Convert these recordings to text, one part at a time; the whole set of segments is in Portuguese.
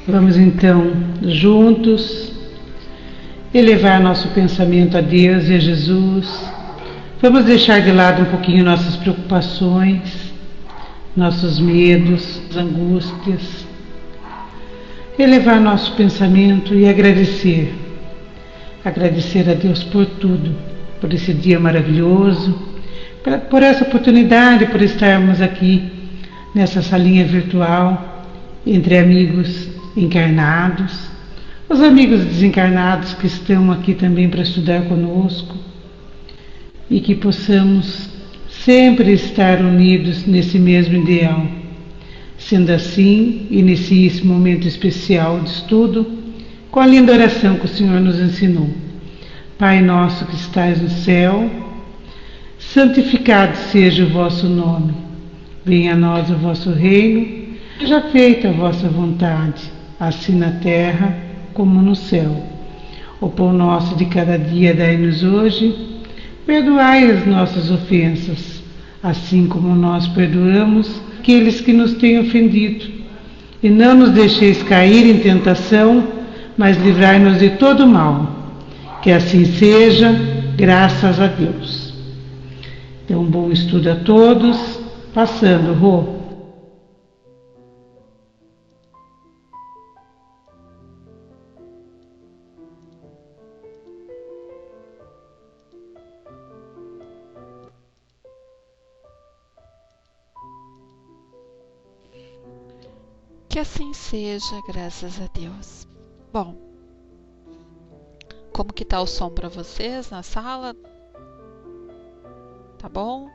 Vamos então juntos elevar nosso pensamento a Deus e a Jesus. Vamos deixar de lado um pouquinho nossas preocupações, nossos medos, angústias. Elevar nosso pensamento e agradecer. Agradecer a Deus por tudo, por esse dia maravilhoso, por essa oportunidade, por estarmos aqui nessa salinha virtual, entre amigos encarnados, os amigos desencarnados que estão aqui também para estudar conosco, e que possamos sempre estar unidos nesse mesmo ideal. Sendo assim, inicie esse momento especial de estudo com a linda oração que o Senhor nos ensinou. Pai nosso que estais no céu, santificado seja o vosso nome. Venha a nós o vosso reino, seja feita a vossa vontade, assim na terra como no céu. O pão nosso de cada dia dai-nos hoje. Perdoai as nossas ofensas, assim como nós perdoamos aqueles que nos têm ofendido. E não nos deixeis cair em tentação, mas livrai-nos de todo mal. Que assim seja, graças a Deus. Então, um bom estudo a todos. Passando, Rô. Que assim seja, graças a Deus. Bom, como que tá o som para vocês na sala? Tá bom?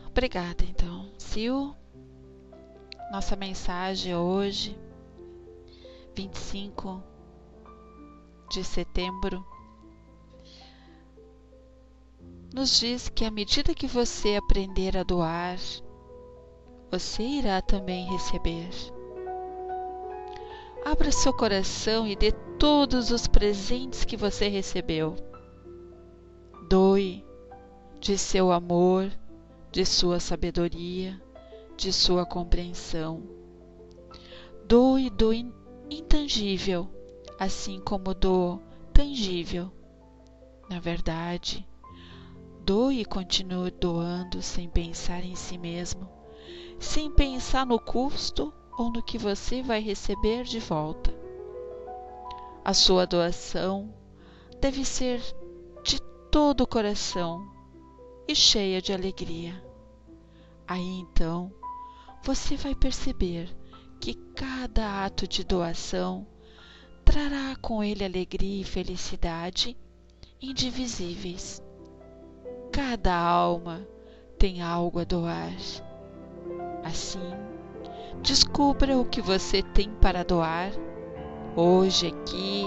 Obrigada, então. Sil, nossa mensagem hoje, 25 de setembro, nos diz que à medida que você aprender a doar, você irá também receber. Abra seu coração e dê todos os presentes que você recebeu. Doe de seu amor, de sua sabedoria, de sua compreensão. Doe do intangível, assim como do tangível. Na verdade, doe e continue doando sem pensar em si mesmo, sem pensar no custo ou no que você vai receber de volta. A sua doação deve ser de todo o coração e cheia de alegria. Aí então você vai perceber que cada ato de doação trará com ele alegria e felicidade indivisíveis. Cada alma tem algo a doar. Assim, descubra o que você tem para doar hoje aqui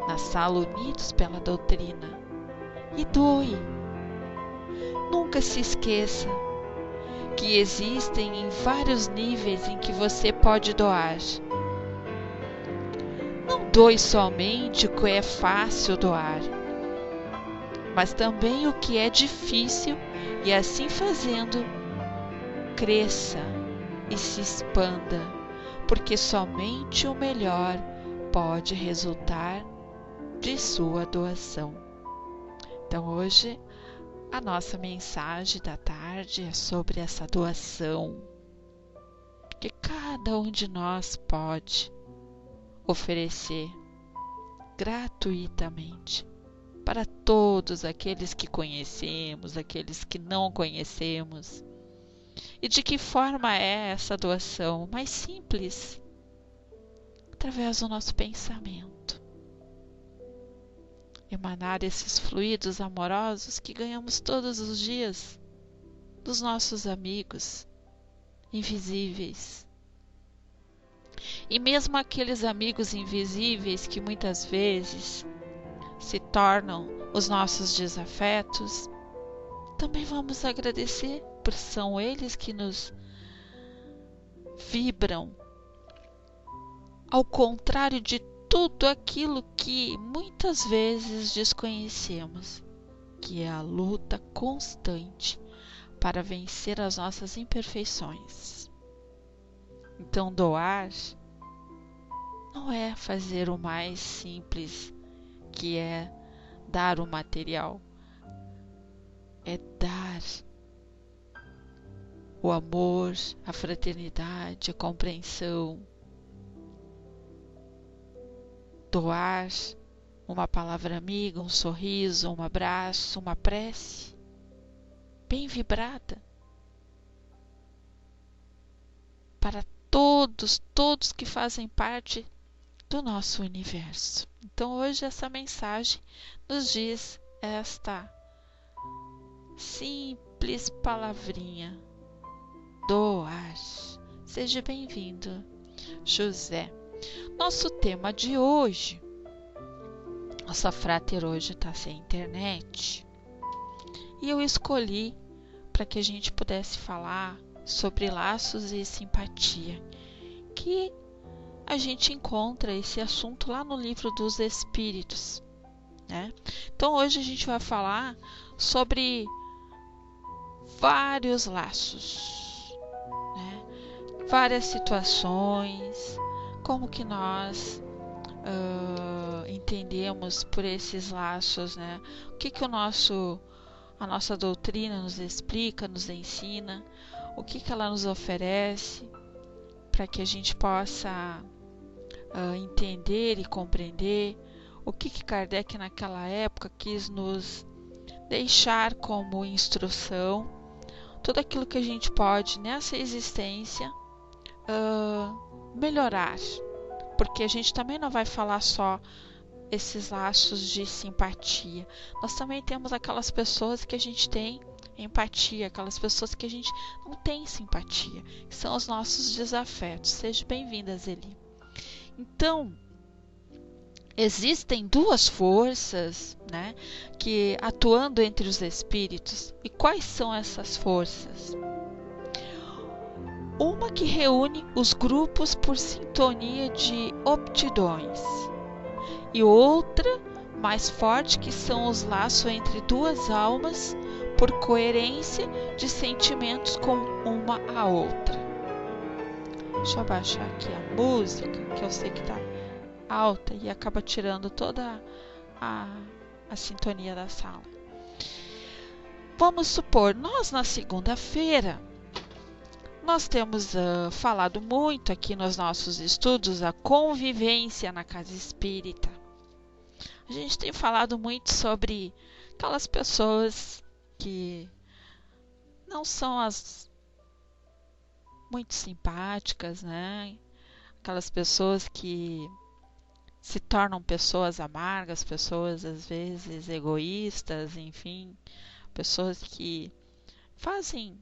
na sala Unidos pela Doutrina e doe. Nunca se esqueça que existem em vários níveis em que você pode doar. Não doe somente o que é fácil doar, mas também o que é difícil, e assim fazendo, cresça e se expanda, porque somente o melhor pode resultar de sua doação. Então hoje a nossa mensagem da tarde é sobre essa doação que cada um de nós pode oferecer gratuitamente para todos aqueles que conhecemos, aqueles que não conhecemos. E de que forma é essa doação? Mais simples, através do nosso pensamento. Emanar esses fluidos amorosos que ganhamos todos os dias dos nossos amigos invisíveis. E mesmo aqueles amigos invisíveis que muitas vezes se tornam os nossos desafetos, também vamos agradecer, porque são eles que nos vibram, ao contrário de tudo aquilo que muitas vezes desconhecemos, que é a luta constante para vencer as nossas imperfeições. Então, doar não é fazer o mais simples, que é dar o material. É dar o amor, a fraternidade, a compreensão. Doar uma palavra amiga, um sorriso, um abraço, uma prece bem vibrada para todos que fazem parte do nosso universo. Então hoje essa mensagem nos diz esta simples palavrinha: doar. Seja bem-vindo, José. Nosso tema de hoje, nossa frater hoje está sem internet, e eu escolhi para que a gente pudesse falar sobre laços e simpatia, que a gente encontra esse assunto lá no livro dos Espíritos, né? Então hoje a gente vai falar sobre vários laços, né? Várias situações, como que nós entendemos por esses laços, né? O que a nossa doutrina nos explica, nos ensina, o que ela nos oferece para que a gente possa entender e compreender o que Kardec naquela época quis nos deixar como instrução, tudo aquilo que a gente pode nessa existência melhorar, porque a gente também não vai falar só esses laços de simpatia, nós também temos aquelas pessoas que a gente tem empatia, aquelas pessoas que a gente não tem simpatia, que são os nossos desafetos. Seja bem-vinda, Zeli. Então, existem duas forças, né, que atuando entre os espíritos. E quais são essas forças? Uma que reúne os grupos por sintonia de aptidões, e outra mais forte, que são os laços entre duas almas por coerência de sentimentos com uma a outra. Deixa eu abaixar aqui a música, que eu sei que está alta e acaba tirando toda a sintonia da sala. Vamos supor, nós na segunda-feira, nós temos falado muito aqui nos nossos estudos a convivência na casa espírita. A gente tem falado muito sobre aquelas pessoas que não são as muito simpáticas, né? Aquelas pessoas que se tornam pessoas amargas, pessoas às vezes egoístas, enfim, pessoas que fazem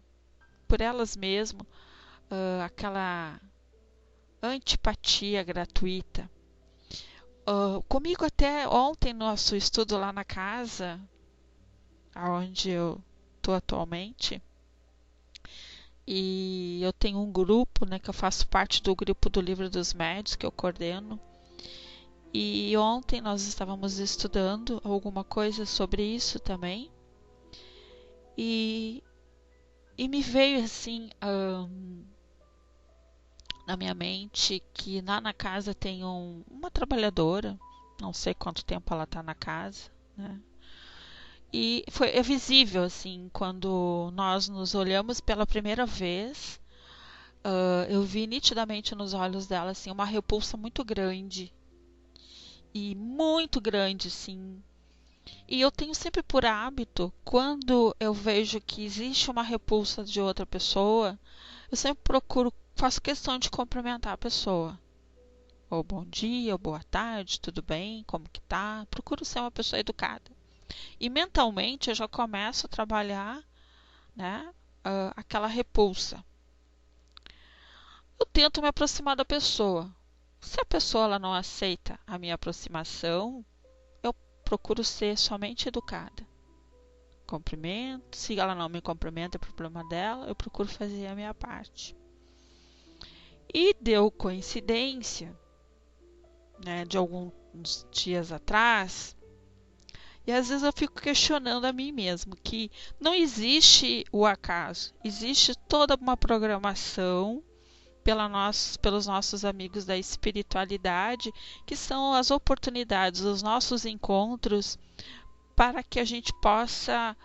por elas mesmas aquela antipatia gratuita. Comigo até ontem, nosso estudo lá na casa, onde eu estou atualmente, e eu tenho um grupo, né, que eu faço parte do grupo do Livro dos Médiuns, que eu coordeno, e ontem nós estávamos estudando alguma coisa sobre isso também, e me veio assim na minha mente que lá na casa tem uma trabalhadora, não sei quanto tempo ela está na casa, né? E é visível assim, quando nós nos olhamos pela primeira vez, eu vi nitidamente nos olhos dela assim, uma repulsa muito grande, e muito grande, sim. E eu tenho sempre por hábito, quando eu vejo que existe uma repulsa de outra pessoa, eu sempre faço questão de cumprimentar a pessoa. Ou bom dia, ou boa tarde, tudo bem, como que tá? Procuro ser uma pessoa educada. E mentalmente eu já começo a trabalhar, né, aquela repulsa. Eu tento me aproximar da pessoa. Se a pessoa ela não aceita a minha aproximação, eu procuro ser somente educada. Cumprimento. Se ela não me cumprimenta, é problema dela, eu procuro fazer a minha parte. E deu coincidência, né, de alguns dias atrás, e às vezes eu fico questionando a mim mesmo, que não existe o acaso, existe toda uma programação, pelos nossos amigos da espiritualidade, que são as oportunidades, os nossos encontros, para que a gente possa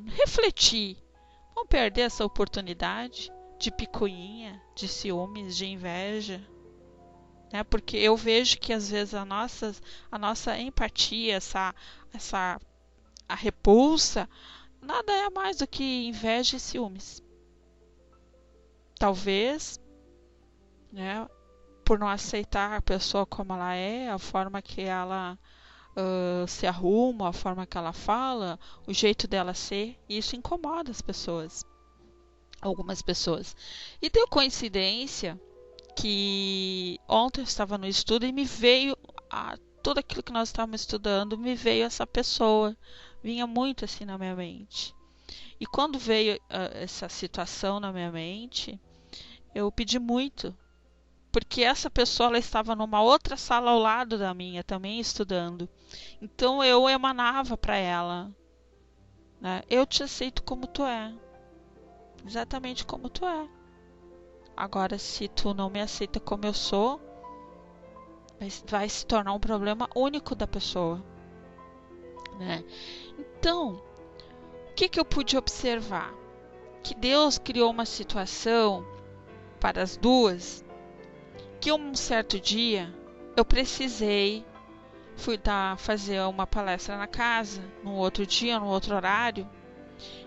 refletir. Vamos perder essa oportunidade de picuinha, de ciúmes, de inveja, né? Porque eu vejo que às vezes a nossa empatia, a repulsa, nada é mais do que inveja e ciúmes. Talvez, né, por não aceitar a pessoa como ela é, a forma que ela se arruma, a forma que ela fala, o jeito dela ser, e isso incomoda as pessoas, algumas pessoas. E deu coincidência que ontem eu estava no estudo e me veio tudo aquilo que nós estávamos estudando, me veio essa pessoa, vinha muito assim na minha mente. E quando veio essa situação na minha mente, eu pedi muito, porque essa pessoa ela estava numa outra sala ao lado da minha, também estudando. Então eu emanava para ela, né? Eu te aceito como tu é, exatamente como tu é. Agora, se tu não me aceita como eu sou, vai se tornar um problema único da pessoa, né? Então, o que eu pude observar? Que Deus criou uma situação para as duas, que um certo dia eu precisei, fazer uma palestra na casa, num outro dia, num outro horário,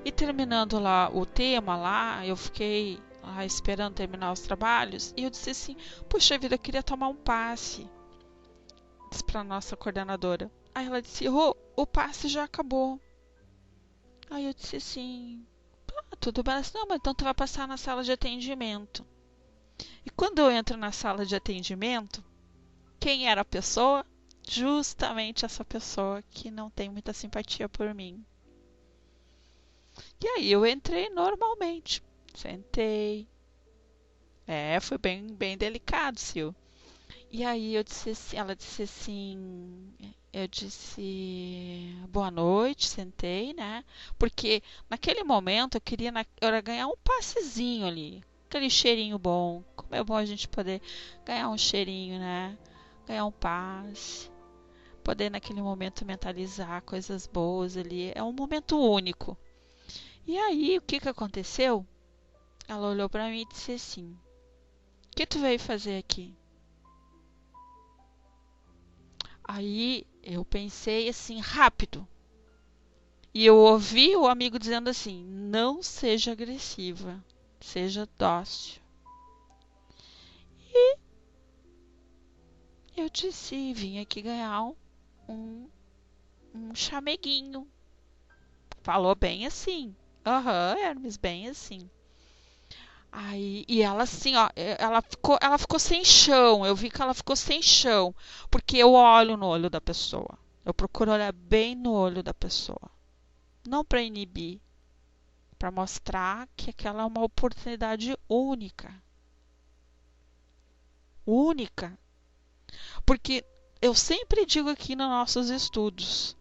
e terminando lá o tema lá, eu fiquei lá esperando terminar os trabalhos, e eu disse assim, puxa vida, eu queria tomar um passe, disse para nossa coordenadora. Aí ela disse, o passe já acabou. Aí eu disse assim, tudo bem. Ela disse, não, mas então tu vai passar na sala de atendimento. E quando eu entro na sala de atendimento, quem era a pessoa? Justamente essa pessoa que não tem muita simpatia por mim. E aí eu entrei normalmente, sentei. Foi bem delicado, Sil. E aí ela disse assim, eu disse boa noite, sentei, né? Porque naquele momento eu queria ganhar um passezinho ali, aquele cheirinho bom. Como é bom a gente poder ganhar um cheirinho, né? Ganhar um passe, poder naquele momento mentalizar coisas boas ali. É um momento único. E aí, o que aconteceu? Ela olhou para mim e disse assim, o que tu veio fazer aqui? Aí eu pensei assim, rápido. E eu ouvi o amigo dizendo assim, não seja agressiva, seja dócil. E eu disse, vim aqui ganhar um chameguinho. Falou bem assim. Aham, Hermes, bem assim. Aí, e ela assim, ó, ela ficou sem chão. Eu vi que ela ficou sem chão, porque eu olho no olho da pessoa. Eu procuro olhar bem no olho da pessoa. Não para inibir, para mostrar que aquela é uma oportunidade única. Única. Porque eu sempre digo aqui nos nossos estudos,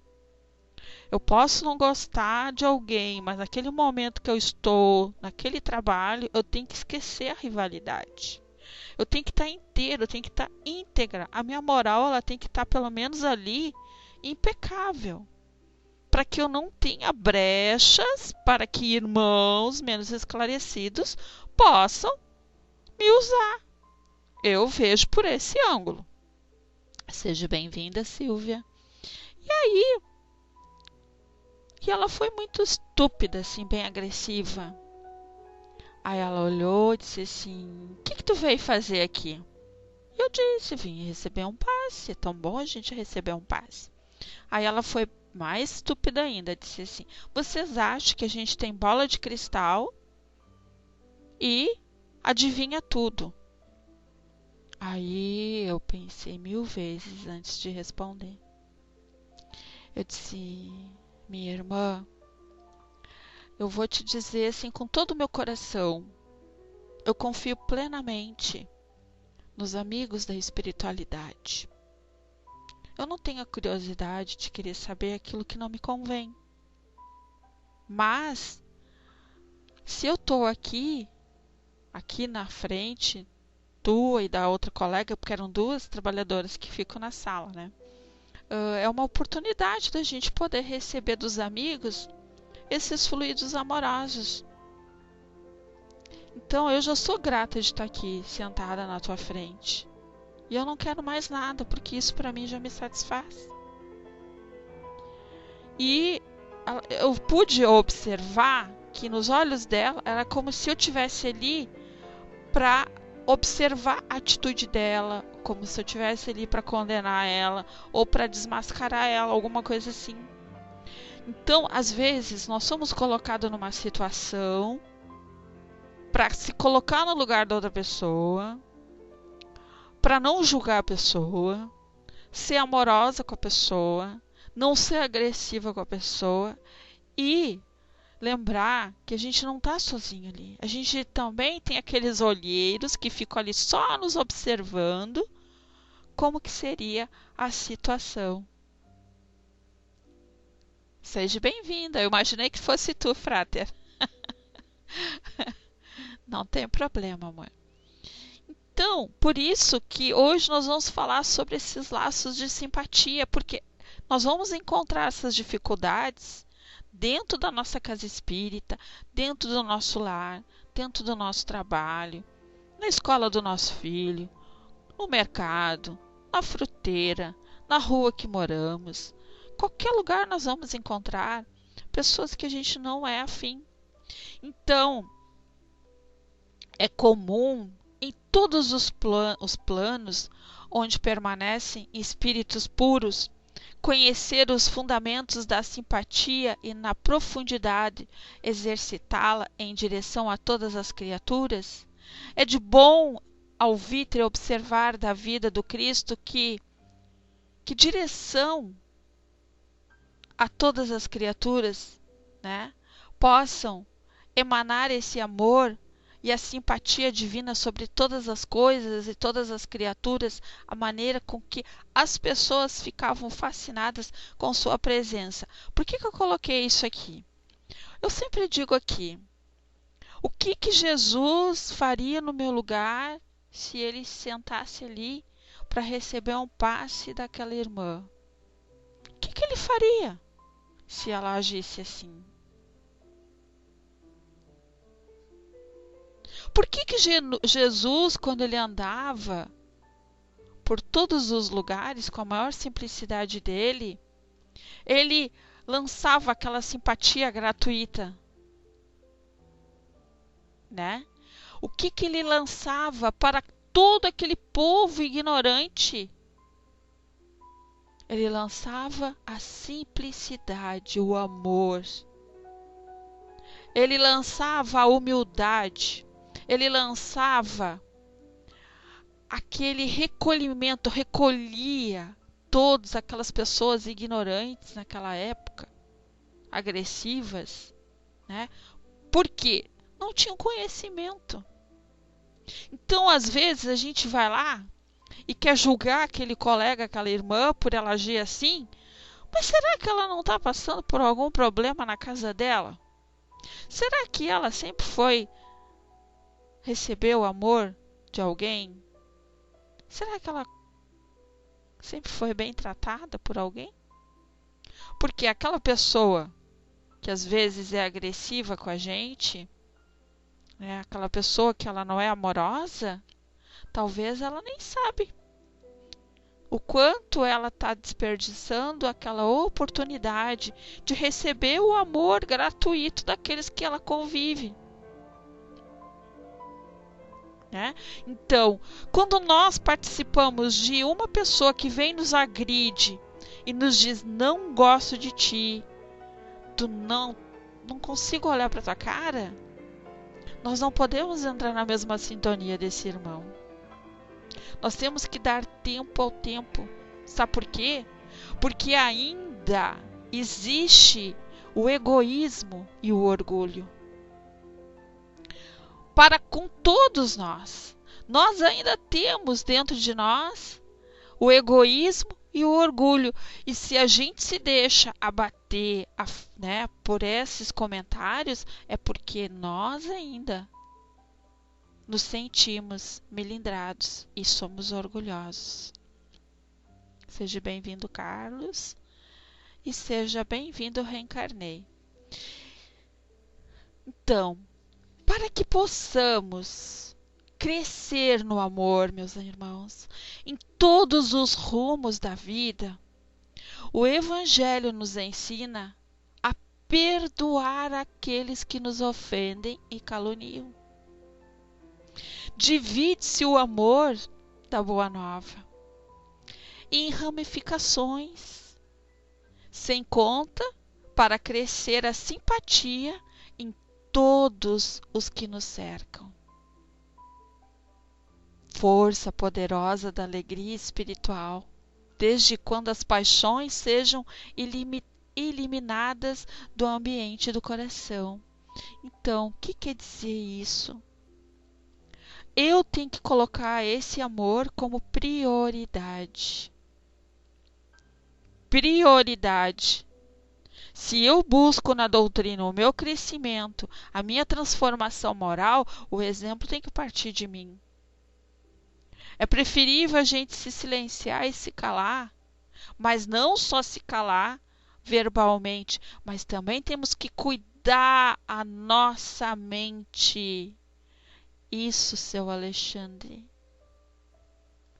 eu posso não gostar de alguém, mas naquele momento que eu estou naquele trabalho, eu tenho que esquecer a rivalidade. Eu tenho que estar inteiro, eu tenho que estar íntegra. A minha moral ela tem que estar pelo menos ali impecável, para que eu não tenha brechas para que irmãos menos esclarecidos possam me usar. Eu vejo por esse ângulo. Seja bem-vinda, Silvia. E aí, ela foi muito estúpida, assim, bem agressiva. Aí ela olhou e disse assim, o que tu veio fazer aqui? Eu disse, vim receber um passe, é tão bom a gente receber um passe. Aí ela foi mais estúpida ainda, disse assim, vocês acham que a gente tem bola de cristal e adivinha tudo? Aí eu pensei 1000 vezes antes de responder. Eu disse, minha irmã, eu vou te dizer assim com todo o meu coração, eu confio plenamente nos amigos da espiritualidade. Eu não tenho a curiosidade de querer saber aquilo que não me convém. Mas, se eu estou aqui, aqui na frente, tua e da outra colega, porque eram duas trabalhadoras que ficam na sala, né? É uma oportunidade da gente poder receber dos amigos esses fluidos amorosos. Então eu já sou grata de estar aqui sentada na tua frente. E eu não quero mais nada, porque isso para mim já me satisfaz. E eu pude observar que nos olhos dela era como se eu tivesse ali para observar a atitude dela, como se eu tivesse ali para condenar ela ou para desmascarar ela, alguma coisa assim. Então, às vezes, nós somos colocados numa situação para se colocar no lugar da outra pessoa, para não julgar a pessoa, ser amorosa com a pessoa, não ser agressiva com a pessoa e lembrar que a gente não está sozinho ali. A gente também tem aqueles olheiros que ficam ali só nos observando como que seria a situação. Seja bem-vinda. Eu imaginei que fosse tu, Frater. Não tem problema, amor. Então, por isso que hoje nós vamos falar sobre esses laços de simpatia, porque nós vamos encontrar essas dificuldades dentro da nossa casa espírita, dentro do nosso lar, dentro do nosso trabalho, na escola do nosso filho, no mercado, na fruteira, na rua que moramos. Qualquer lugar nós vamos encontrar pessoas que a gente não é afim. Então, é comum em todos os planos onde permanecem espíritos puros, conhecer os fundamentos da simpatia e na profundidade exercitá-la em direção a todas as criaturas. É de bom alvitre observar da vida do Cristo que direção a todas as criaturas, né, possam emanar esse amor e a simpatia divina sobre todas as coisas e todas as criaturas, a maneira com que as pessoas ficavam fascinadas com sua presença. Por que eu coloquei isso aqui? Eu sempre digo aqui, o que Jesus faria no meu lugar se ele sentasse ali para receber um passe daquela irmã? O que ele faria se ela agisse assim? Por que Jesus, quando ele andava por todos os lugares, com a maior simplicidade dele, ele lançava aquela simpatia gratuita, né? O que ele lançava para todo aquele povo ignorante? Ele lançava a simplicidade, o amor. Ele lançava a humildade. Ele lançava aquele recolhimento, recolhia todas aquelas pessoas ignorantes naquela época, agressivas, né? Por quê? Não tinham conhecimento. Então, às vezes, a gente vai lá e quer julgar aquele colega, aquela irmã, por ela agir assim, mas será que ela não está passando por algum problema na casa dela? Será que ela sempre recebeu o amor de alguém? Será que ela sempre foi bem tratada por alguém? Porque aquela pessoa que às vezes é agressiva com a gente, né, aquela pessoa que ela não é amorosa, talvez ela nem sabe o quanto ela está desperdiçando aquela oportunidade de receber o amor gratuito daqueles que ela convive. Né? Então, quando nós participamos de uma pessoa que vem nos agride e nos diz, não gosto de ti, não consigo olhar para tua cara, nós não podemos entrar na mesma sintonia desse irmão. Nós temos que dar tempo ao tempo. Sabe por quê? Porque ainda existe o egoísmo e o orgulho. Para com todos nós. Nós ainda temos dentro de nós o egoísmo e o orgulho. E se a gente se deixa abater, né, por esses comentários, é porque nós ainda nos sentimos melindrados e somos orgulhosos. Seja bem-vindo, Carlos, e seja bem-vindo, Reencarnei. Então, para que possamos crescer no amor, meus irmãos, em todos os rumos da vida, o Evangelho nos ensina a perdoar aqueles que nos ofendem e caluniam. Divide-se o amor da Boa Nova em ramificações, sem conta, para crescer a simpatia em todos os que nos cercam. Força poderosa da alegria espiritual, desde quando as paixões sejam eliminadas do ambiente do coração. Então, o que quer dizer isso? Eu tenho que colocar esse amor como prioridade. Prioridade. Se eu busco na doutrina o meu crescimento, a minha transformação moral, o exemplo tem que partir de mim. É preferível a gente se silenciar e se calar, mas não só se calar verbalmente, mas também temos que cuidar a nossa mente. Isso, seu Alexandre.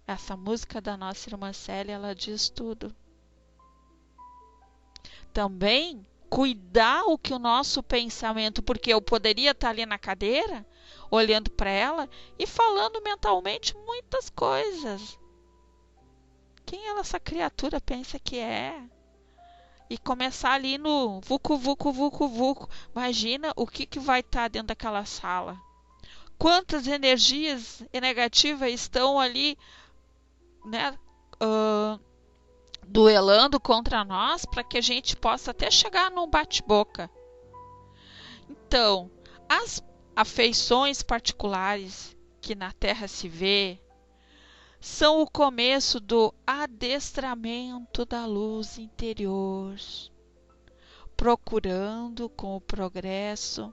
Essa música da nossa irmã Célia, ela diz tudo. Também cuidar o que o nosso pensamento, porque eu poderia estar ali na cadeira, olhando para ela e falando mentalmente muitas coisas. Quem essa criatura pensa que é? E começar ali no vucu, vucu, vucu, vucu. Imagina o que vai estar dentro daquela sala. Quantas energias negativas estão ali, né, duelando contra nós para que a gente possa até chegar num bate-boca. Então, as afeições particulares que na Terra se vê são o começo do adestramento da luz interior, procurando com o progresso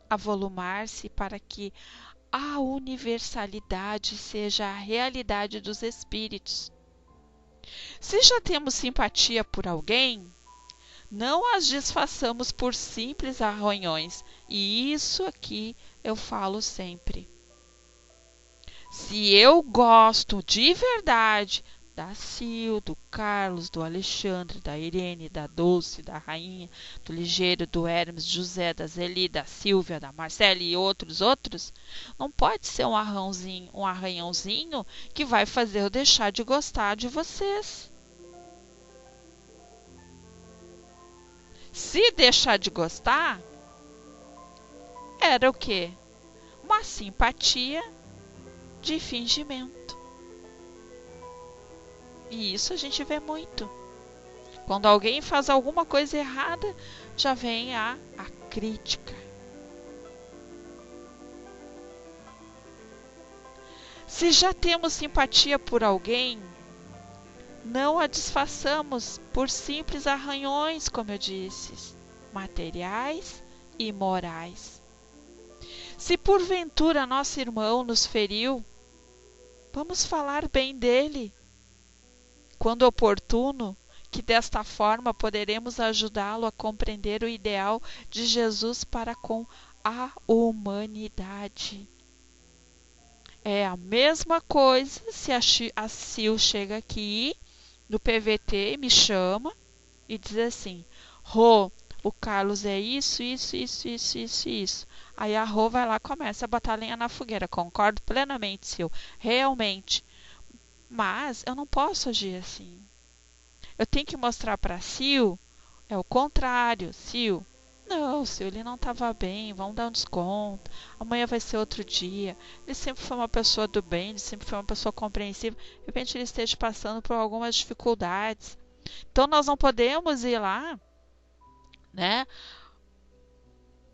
avolumar-se para que a universalidade seja a realidade dos espíritos. Se já temos simpatia por alguém, não as desfaçamos por simples arranhões, e isso aqui eu falo sempre. Se eu gosto de verdade da Sil, do Carlos, do Alexandre, da Irene, da Dulce, da Rainha, do Ligeiro, do Hermes, do José, da Zeli, da Silvia, da Marcela e outros, não pode ser um arranhãozinho que vai fazer eu deixar de gostar de vocês. Se deixar de gostar, era o quê? Uma simpatia de fingimento. E isso a gente vê muito. Quando alguém faz alguma coisa errada, já vem a crítica. Se já temos simpatia por alguém, não a desfaçamos por simples arranhões, como eu disse, materiais e morais. Se porventura nosso irmão nos feriu, vamos falar bem dele, quando oportuno, que desta forma poderemos ajudá-lo a compreender o ideal de Jesus para com a humanidade. É a mesma coisa se a Sil chega aqui no PVT, me chama e diz assim: Rô, o Carlos é isso. Aí a Rô vai lá e começa a botar lenha na fogueira. Concordo plenamente, Sil, realmente. Mas eu não posso agir assim. Eu tenho que mostrar para Sil, é o contrário, Sil. Não, Sil, ele não estava bem, vamos dar um desconto. Amanhã vai ser outro dia. Ele sempre foi uma pessoa do bem, ele sempre foi uma pessoa compreensiva. De repente ele esteja passando por algumas dificuldades. Então nós não podemos ir lá, né,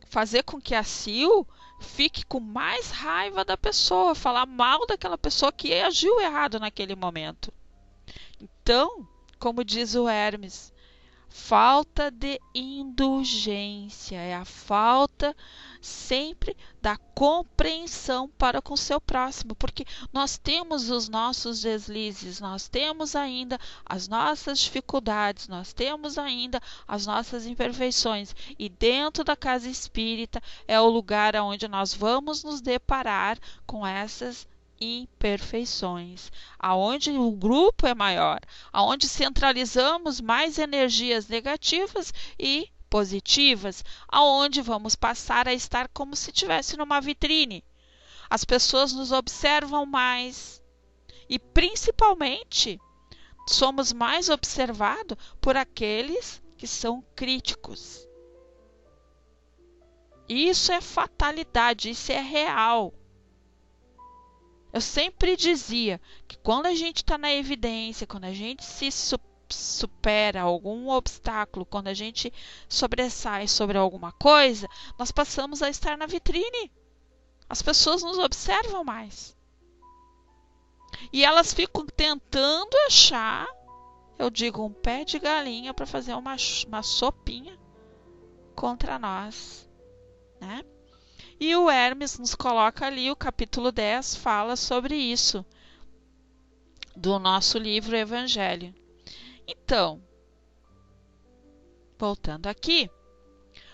fazer com que a Sil fique com mais raiva da pessoa, falar mal daquela pessoa que agiu errado naquele momento. Então, como diz o Hermes, falta de indulgência, é a falta sempre da compreensão para com o seu próximo, porque nós temos os nossos deslizes, nós temos ainda as nossas dificuldades, nós temos ainda as nossas imperfeições, e dentro da casa espírita é o lugar onde nós vamos nos deparar com essas imperfeições, aonde o grupo é maior, aonde centralizamos mais energias negativas e positivas, aonde vamos passar a estar como se estivesse numa vitrine. As pessoas nos observam mais e principalmente somos mais observados por aqueles que são críticos. Isso é fatalidade, isso é real. Eu sempre dizia que quando a gente está na evidência, quando a gente se supera algum obstáculo, quando a gente sobressai sobre alguma coisa, nós passamos a estar na vitrine. As pessoas nos observam mais. E elas ficam tentando achar, eu digo, um pé de galinha para fazer uma sopinha contra nós, né? E o Hermes nos coloca ali, o capítulo 10 fala sobre isso, do nosso livro Evangelho. Então, voltando aqui,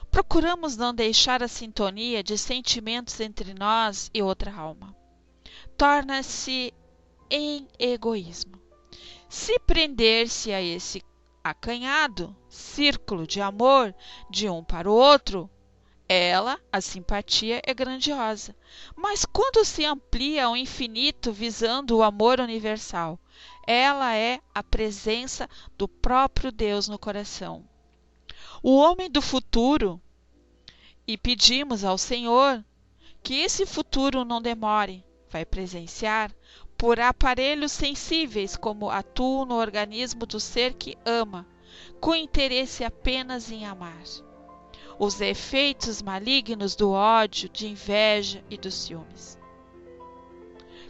procuramos não deixar a sintonia de sentimentos entre nós e outra alma. Torna-se em egoísmo. Se prender-se a esse acanhado círculo de amor de um para o outro, a simpatia é grandiosa, mas quando se amplia ao infinito visando o amor universal, ela é a presença do próprio Deus no coração. O homem do futuro, e pedimos ao Senhor que esse futuro não demore, vai presenciar por aparelhos sensíveis como atuam no organismo do ser que ama, com interesse apenas em amar. Os efeitos malignos do ódio, de inveja e dos ciúmes.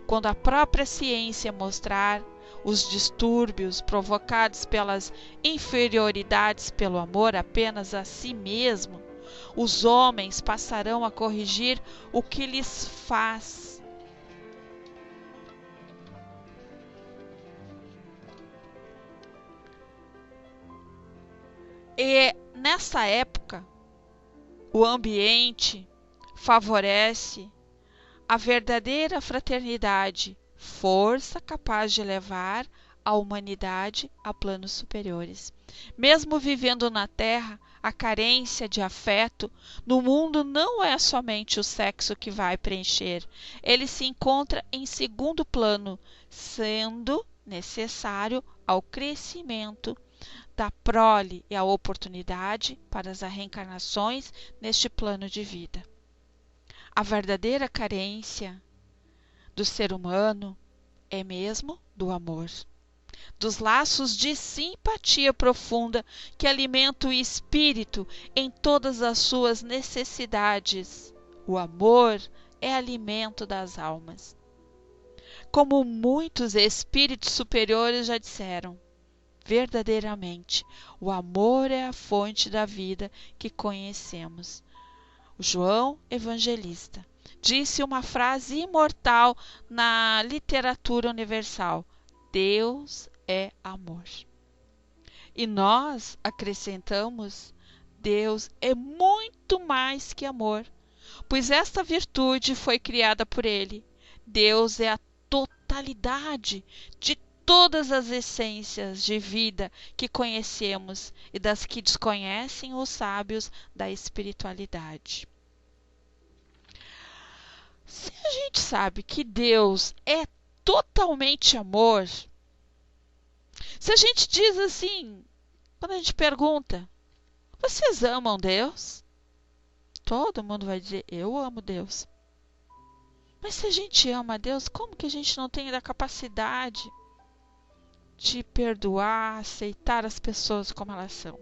Quando a própria ciência mostrar os distúrbios provocados pelas inferioridades pelo amor apenas a si mesmo, os homens passarão a corrigir o que lhes faz. E nessa época, o ambiente favorece a verdadeira fraternidade, força capaz de levar a humanidade a planos superiores. Mesmo vivendo na Terra, a carência de afeto no mundo não é somente o sexo que vai preencher. Ele se encontra em segundo plano, sendo necessário ao crescimento da prole e a oportunidade para as reencarnações neste plano de vida. A verdadeira carência do ser humano é mesmo do amor, dos laços de simpatia profunda que alimentam o espírito em todas as suas necessidades. O amor é alimento das almas. Como muitos espíritos superiores já disseram, verdadeiramente, o amor é a fonte da vida que conhecemos. O João Evangelista disse uma frase imortal na literatura universal: Deus é amor. E nós acrescentamos: Deus é muito mais que amor, pois esta virtude foi criada por Ele. Deus é a totalidade de todas as essências de vida que conhecemos e das que desconhecem os sábios da espiritualidade. Se a gente sabe que Deus é totalmente amor, se a gente diz assim, quando a gente pergunta, vocês amam Deus? Todo mundo vai dizer, eu amo Deus. Mas se a gente ama Deus, como que a gente não tem a capacidade de perdoar, aceitar as pessoas como elas são?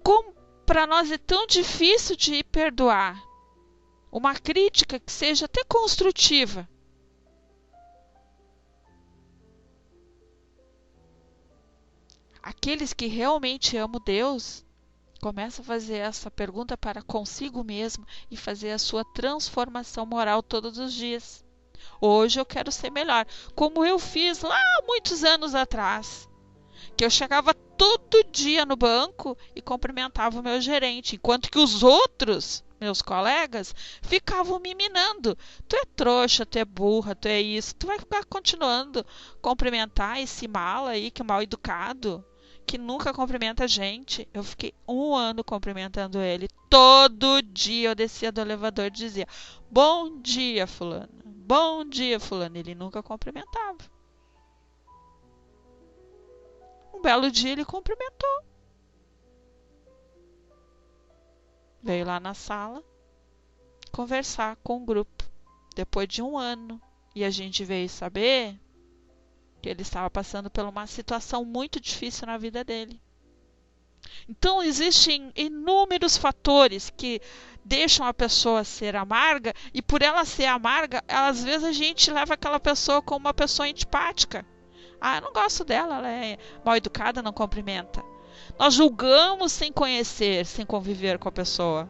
Como para nós é tão difícil de perdoar uma crítica que seja até construtiva. Aqueles que realmente amam Deus, começa a fazer essa pergunta para consigo mesmo e fazer a sua transformação moral todos os dias. Hoje eu quero ser melhor, como eu fiz lá muitos anos atrás, que eu chegava todo dia no banco e cumprimentava o meu gerente, enquanto que os outros, meus colegas, ficavam me minando. Tu é trouxa, tu é burra, tu é isso, tu vai ficar continuando cumprimentar esse mala aí, que é mal educado, que nunca cumprimenta a gente. Eu fiquei 1 ano cumprimentando ele. Todo dia eu descia do elevador e dizia: bom dia, fulano. Bom dia, fulano. Ele nunca cumprimentava. Um belo dia ele cumprimentou. Veio lá na sala conversar com o grupo. Depois de 1 ano. E a gente veio saber que ele estava passando por uma situação muito difícil na vida dele. Então, existem inúmeros fatores que deixam a pessoa ser amarga, e por ela ser amarga, às vezes a gente leva aquela pessoa como uma pessoa antipática. Ah, eu não gosto dela, ela é mal educada, não cumprimenta. Nós julgamos sem conhecer, sem conviver com a pessoa.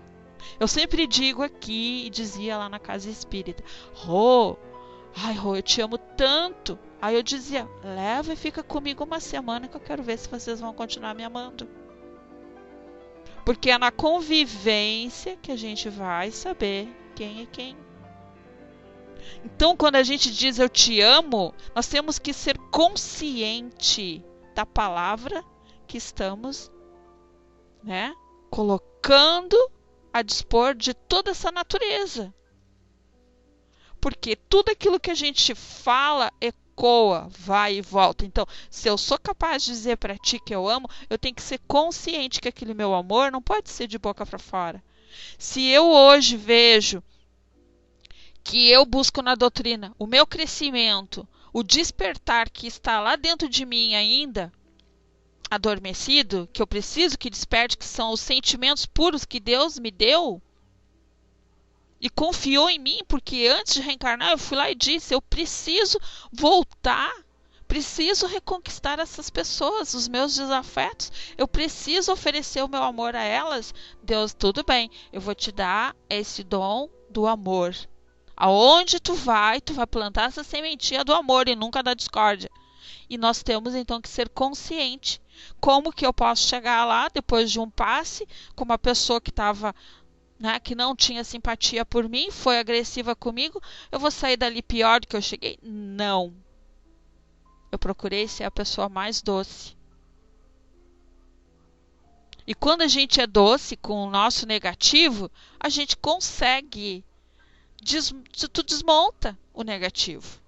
Eu sempre digo aqui, e dizia lá na casa espírita: Rô, ai Rô, eu te amo tanto. Aí eu dizia: leva e fica comigo 1 semana que eu quero ver se vocês vão continuar me amando. Porque é na convivência que a gente vai saber quem é quem. Então, quando a gente diz eu te amo, nós temos que ser consciente da palavra que estamos, colocando a dispor de toda essa natureza. Porque tudo aquilo que a gente fala ecoa, vai e volta. Então, se eu sou capaz de dizer para ti que eu amo, eu tenho que ser consciente que aquele meu amor não pode ser de boca para fora. Se eu hoje vejo que eu busco na doutrina o meu crescimento, o despertar que está lá dentro de mim ainda, adormecido, que eu preciso que desperte, que são os sentimentos puros que Deus me deu, e confiou em mim, porque antes de reencarnar eu fui lá e disse: eu preciso voltar, preciso reconquistar essas pessoas, os meus desafetos, eu preciso oferecer o meu amor a elas. Deus, tudo bem, eu vou te dar esse dom do amor. Aonde tu vai plantar essa sementinha do amor e nunca da discórdia. E nós temos então que ser consciente. Como que eu posso chegar lá depois de um passe com uma pessoa que estava, que não tinha simpatia por mim, foi agressiva comigo, eu vou sair dali pior do que eu cheguei? Não. Eu procurei ser a pessoa mais doce. E quando a gente é doce com o nosso negativo, a gente consegue, tu desmonta o negativo.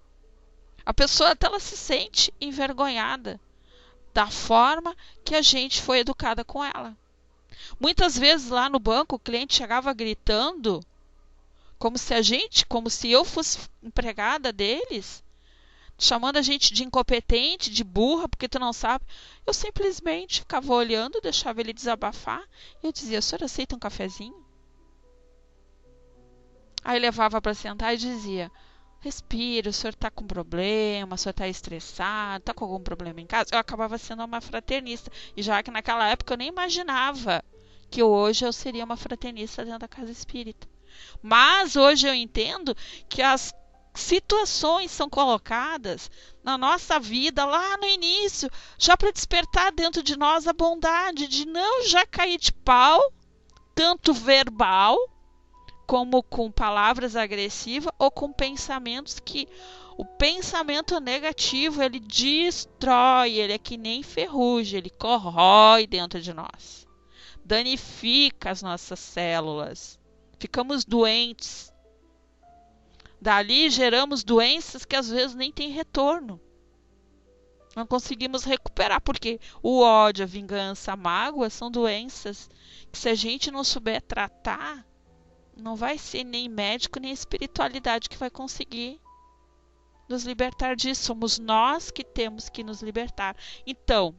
A pessoa até ela se sente envergonhada da forma que a gente foi educada com ela. Muitas vezes lá no banco o cliente chegava gritando, como se eu fosse empregada deles, chamando a gente de incompetente, de burra, porque tu não sabe. Eu simplesmente ficava olhando, deixava ele desabafar, e eu dizia: o senhor aceita um cafezinho? Aí levava para sentar e dizia: respira, o senhor está com problema, o senhor está estressado, está com algum problema em casa? Eu acabava sendo uma fraternista, e já que naquela época eu nem imaginava que hoje eu seria uma fraternista dentro da casa espírita. Mas hoje eu entendo que as situações são colocadas na nossa vida lá no início, já para despertar dentro de nós a bondade de não já cair de pau, tanto verbal, como com palavras agressivas ou com pensamentos que o pensamento negativo ele destrói, ele é que nem ferrugem, ele corrói dentro de nós, danifica as nossas células, ficamos doentes. Dali geramos doenças que às vezes nem tem retorno. Não conseguimos recuperar, porque o ódio, a vingança, a mágoa são doenças que, se a gente não souber tratar, não vai ser nem médico nem espiritualidade que vai conseguir nos libertar disso. Somos nós que temos que nos libertar. Então,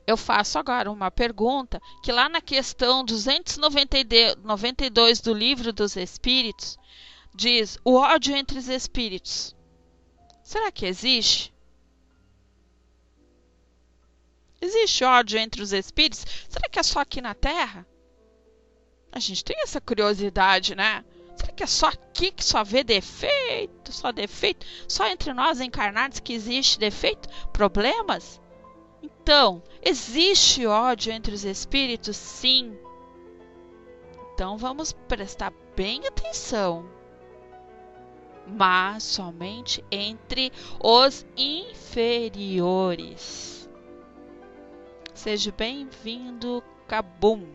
eu faço agora uma pergunta que lá na questão 292 do Livro dos Espíritos diz: o ódio entre os espíritos, será que existe? existe ódio entre os espíritos, será que é só aqui na Terra? A gente tem essa curiosidade, né? Será que é só aqui que só vê defeito? Só defeito? Só entre nós encarnados que existe defeito? Problemas? Então, existe ódio entre os espíritos? Sim. Então vamos prestar bem atenção. Mas somente entre os inferiores. Seja bem-vindo, Kabum.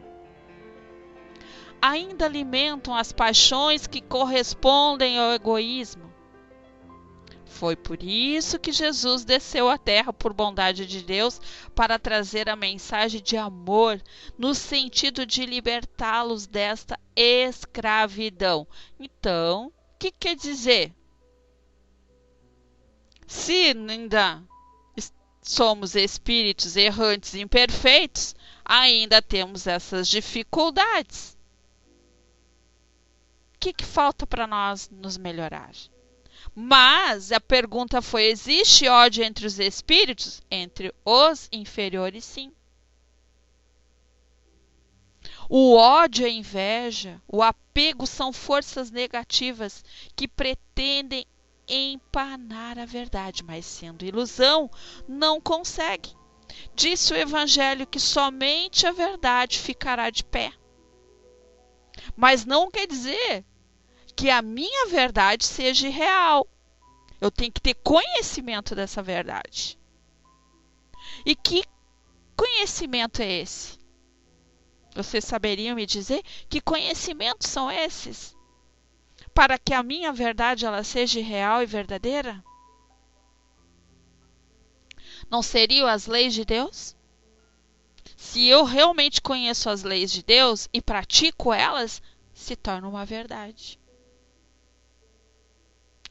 Ainda alimentam as paixões que correspondem ao egoísmo. Foi por isso que Jesus desceu à terra por bondade de Deus para trazer a mensagem de amor no sentido de libertá-los desta escravidão. Então, o que quer dizer? Se ainda somos espíritos errantes e imperfeitos, ainda temos essas dificuldades. O que falta para nós nos melhorar? Mas a pergunta foi: existe ódio entre os espíritos? Entre os inferiores, sim. O ódio e a inveja, o apego são forças negativas que pretendem empanar a verdade, mas sendo ilusão, não consegue. Disse o Evangelho que somente a verdade ficará de pé. Mas não quer dizer que a minha verdade seja real. Eu tenho que ter conhecimento dessa verdade. E que conhecimento é esse? Vocês saberiam me dizer que conhecimentos são esses? Para que a minha verdade ela seja real e verdadeira? Não seriam as leis de Deus? Se eu realmente conheço as leis de Deus e pratico elas, se torna uma verdade.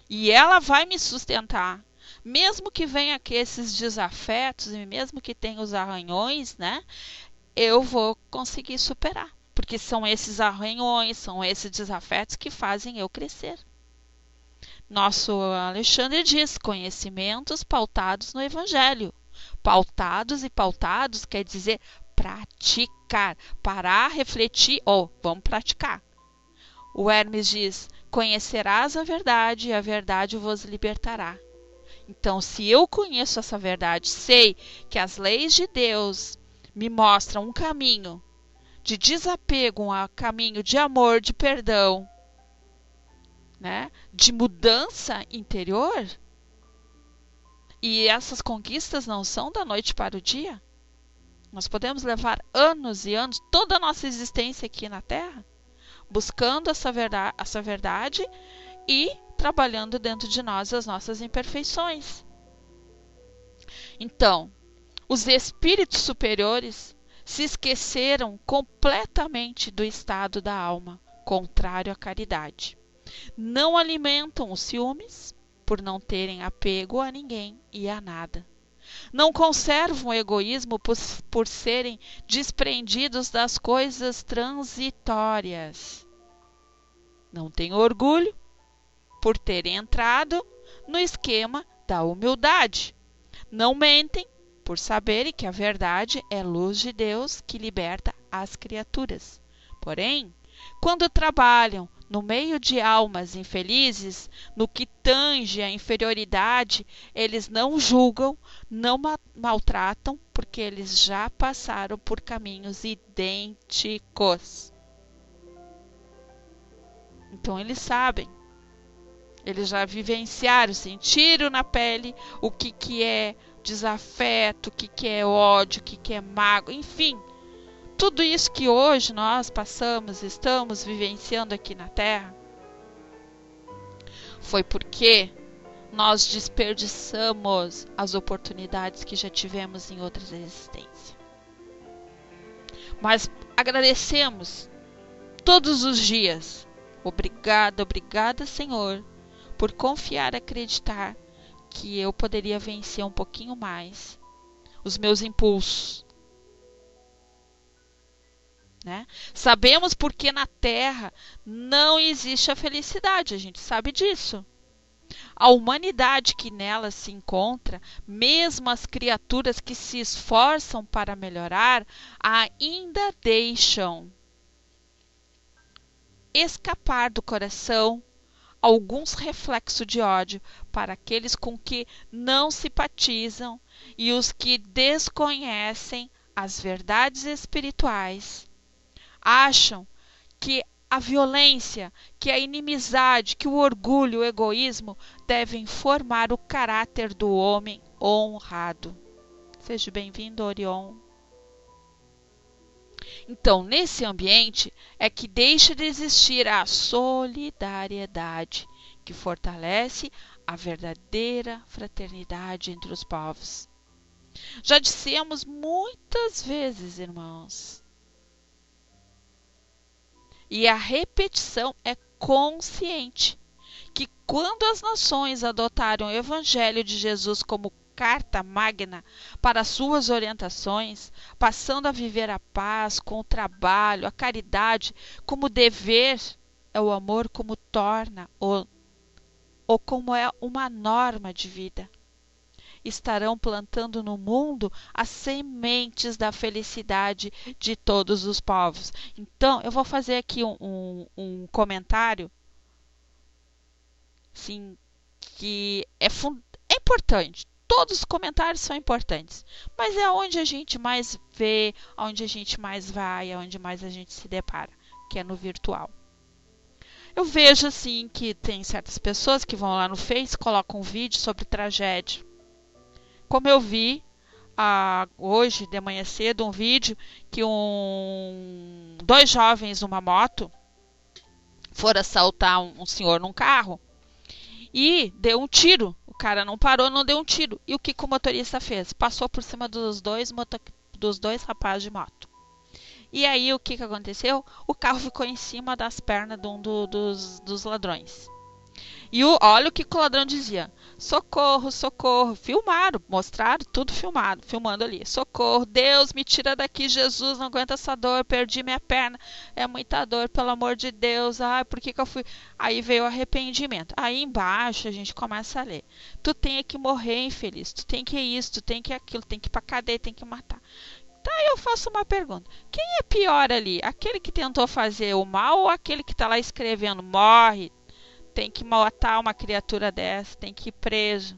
E ela vai me sustentar. Mesmo que venha aqui esses desafetos e mesmo que tenha os arranhões, né? Eu vou conseguir superar. Porque são esses arranhões, são esses desafetos que fazem eu crescer. Nosso Alexandre diz: conhecimentos pautados no Evangelho. Pautados e pautados quer dizer praticar. Parar, refletir, vamos praticar. O Hermes diz: conhecerás a verdade e a verdade vos libertará. Então, se eu conheço essa verdade, sei que as leis de Deus me mostram um caminho de desapego, um caminho de amor, de perdão, né? De mudança interior. E essas conquistas não são da noite para o dia. Nós podemos levar anos e anos, toda a nossa existência aqui na Terra, buscando essa verdade e trabalhando dentro de nós as nossas imperfeições. Então, os espíritos superiores se esqueceram completamente do estado da alma, contrário à caridade. Não alimentam os ciúmes, por não terem apego a ninguém e a nada. Não conservam o egoísmo por serem desprendidos das coisas transitórias. Não têm orgulho por terem entrado no esquema da humildade. Não mentem por saberem que a verdade é luz de Deus que liberta as criaturas. Porém, quando trabalham no meio de almas infelizes, no que tange a inferioridade, eles não julgam, não maltratam, porque eles já passaram por caminhos idênticos. Então eles sabem, eles já vivenciaram, sentiram na pele o que é desafeto, o que é ódio, o que é mágoa, enfim. Tudo isso que hoje nós passamos, estamos vivenciando aqui na Terra, foi porque nós desperdiçamos as oportunidades que já tivemos em outras existências. Mas agradecemos todos os dias. Obrigada, obrigada, Senhor, por confiar e acreditar que eu poderia vencer um pouquinho mais os meus impulsos. Né? Sabemos porque na Terra não existe a felicidade, a gente sabe disso. a humanidade que nela se encontra, mesmo as criaturas que se esforçam para melhorar, ainda deixam escapar do coração alguns reflexos de ódio para aqueles com que não simpatizam e os que desconhecem as verdades espirituais. Acham que a violência, que a inimizade, que o orgulho, o egoísmo devem formar o caráter do homem honrado. Seja bem-vindo, Orion. Então, nesse ambiente é que deixa de existir a solidariedade, que fortalece a verdadeira fraternidade entre os povos. Já dissemos muitas vezes, irmãos, e a repetição é consciente, que quando as nações adotaram o Evangelho de Jesus como carta magna para suas orientações, passando a viver a paz com o trabalho, a caridade como dever, é o amor como torna ou como é uma norma de vida. Estarão plantando no mundo as sementes da felicidade de todos os povos. Então, eu vou fazer aqui um comentário, sim, que é importante. Todos os comentários são importantes, mas é onde a gente mais vê, onde a gente mais vai, onde mais a gente se depara, que é no virtual. Eu vejo assim que tem certas pessoas que vão lá no Face, colocam um vídeo sobre tragédia. Como eu vi hoje de manhã cedo um vídeo que dois jovens numa moto foram assaltar um senhor num carro e deu um tiro. O cara não parou, não deu um tiro. E o que o motorista fez? Passou por cima dos dois rapazes de moto. E aí o que aconteceu? O carro ficou em cima das pernas de um dos ladrões. E olha o que o ladrão dizia: socorro, socorro. Filmaram, mostraram tudo filmado, filmando ali. Socorro, Deus, me tira daqui, Jesus, não aguento essa dor, perdi minha perna, é muita dor, pelo amor de Deus. Ai, por que eu fui? Aí veio o arrependimento. Aí embaixo a gente começa a ler: tu tem que morrer, infeliz, tu tem que isso, tu tem que aquilo, tem que ir pra cadeia, tem que matar. Então eu faço uma pergunta: quem é pior ali? Aquele que tentou fazer o mal ou aquele que está lá escrevendo morre? Tem que matar uma criatura dessa, tem que ir preso.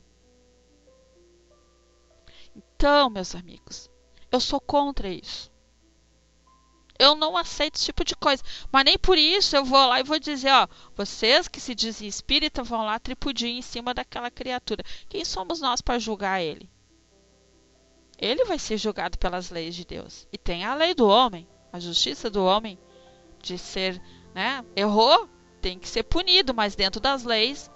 Então, meus amigos, eu sou contra isso. Eu não aceito esse tipo de coisa. Mas nem por isso eu vou lá e vou dizer, ó, vocês que se dizem espírita vão lá tripudir em cima daquela criatura. Quem somos nós para julgar ele? Ele vai ser julgado pelas leis de Deus. E tem a lei do homem, a justiça do homem, de ser, né, errou, tem que ser punido, mas dentro das leis.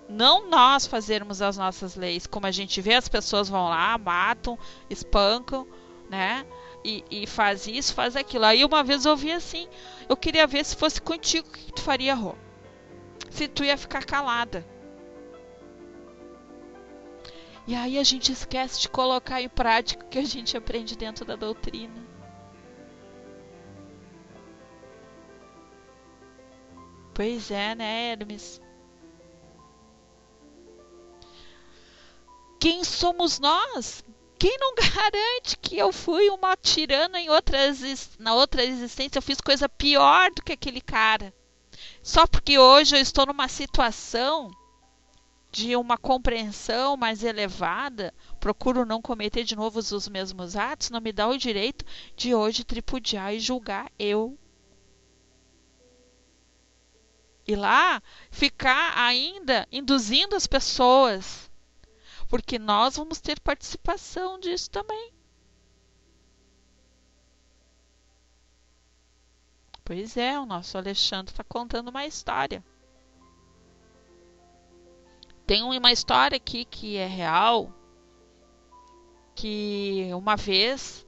Não nós fazermos as nossas leis, como a gente vê, as pessoas vão lá, matam, espancam, né? E faz isso, faz aquilo. Aí uma vez eu ouvi assim: eu queria ver se fosse contigo, o que tu faria, Rô? Se tu ia ficar calada. E aí a gente esquece de colocar em prática o que a gente aprende dentro da doutrina. Pois é, né, Hermes? Quem somos nós? Quem não garante que eu fui uma tirana na outra existência? Eu fiz coisa pior do que aquele cara. Só porque hoje eu estou numa situação de uma compreensão mais elevada, procuro não cometer de novo os mesmos atos, não me dá o direito de hoje tripudiar e julgar eu. E lá ficar ainda induzindo as pessoas, porque nós vamos ter participação disso também. Pois é, o nosso Alexandre está contando uma história. Tem uma história aqui que é real, que uma vez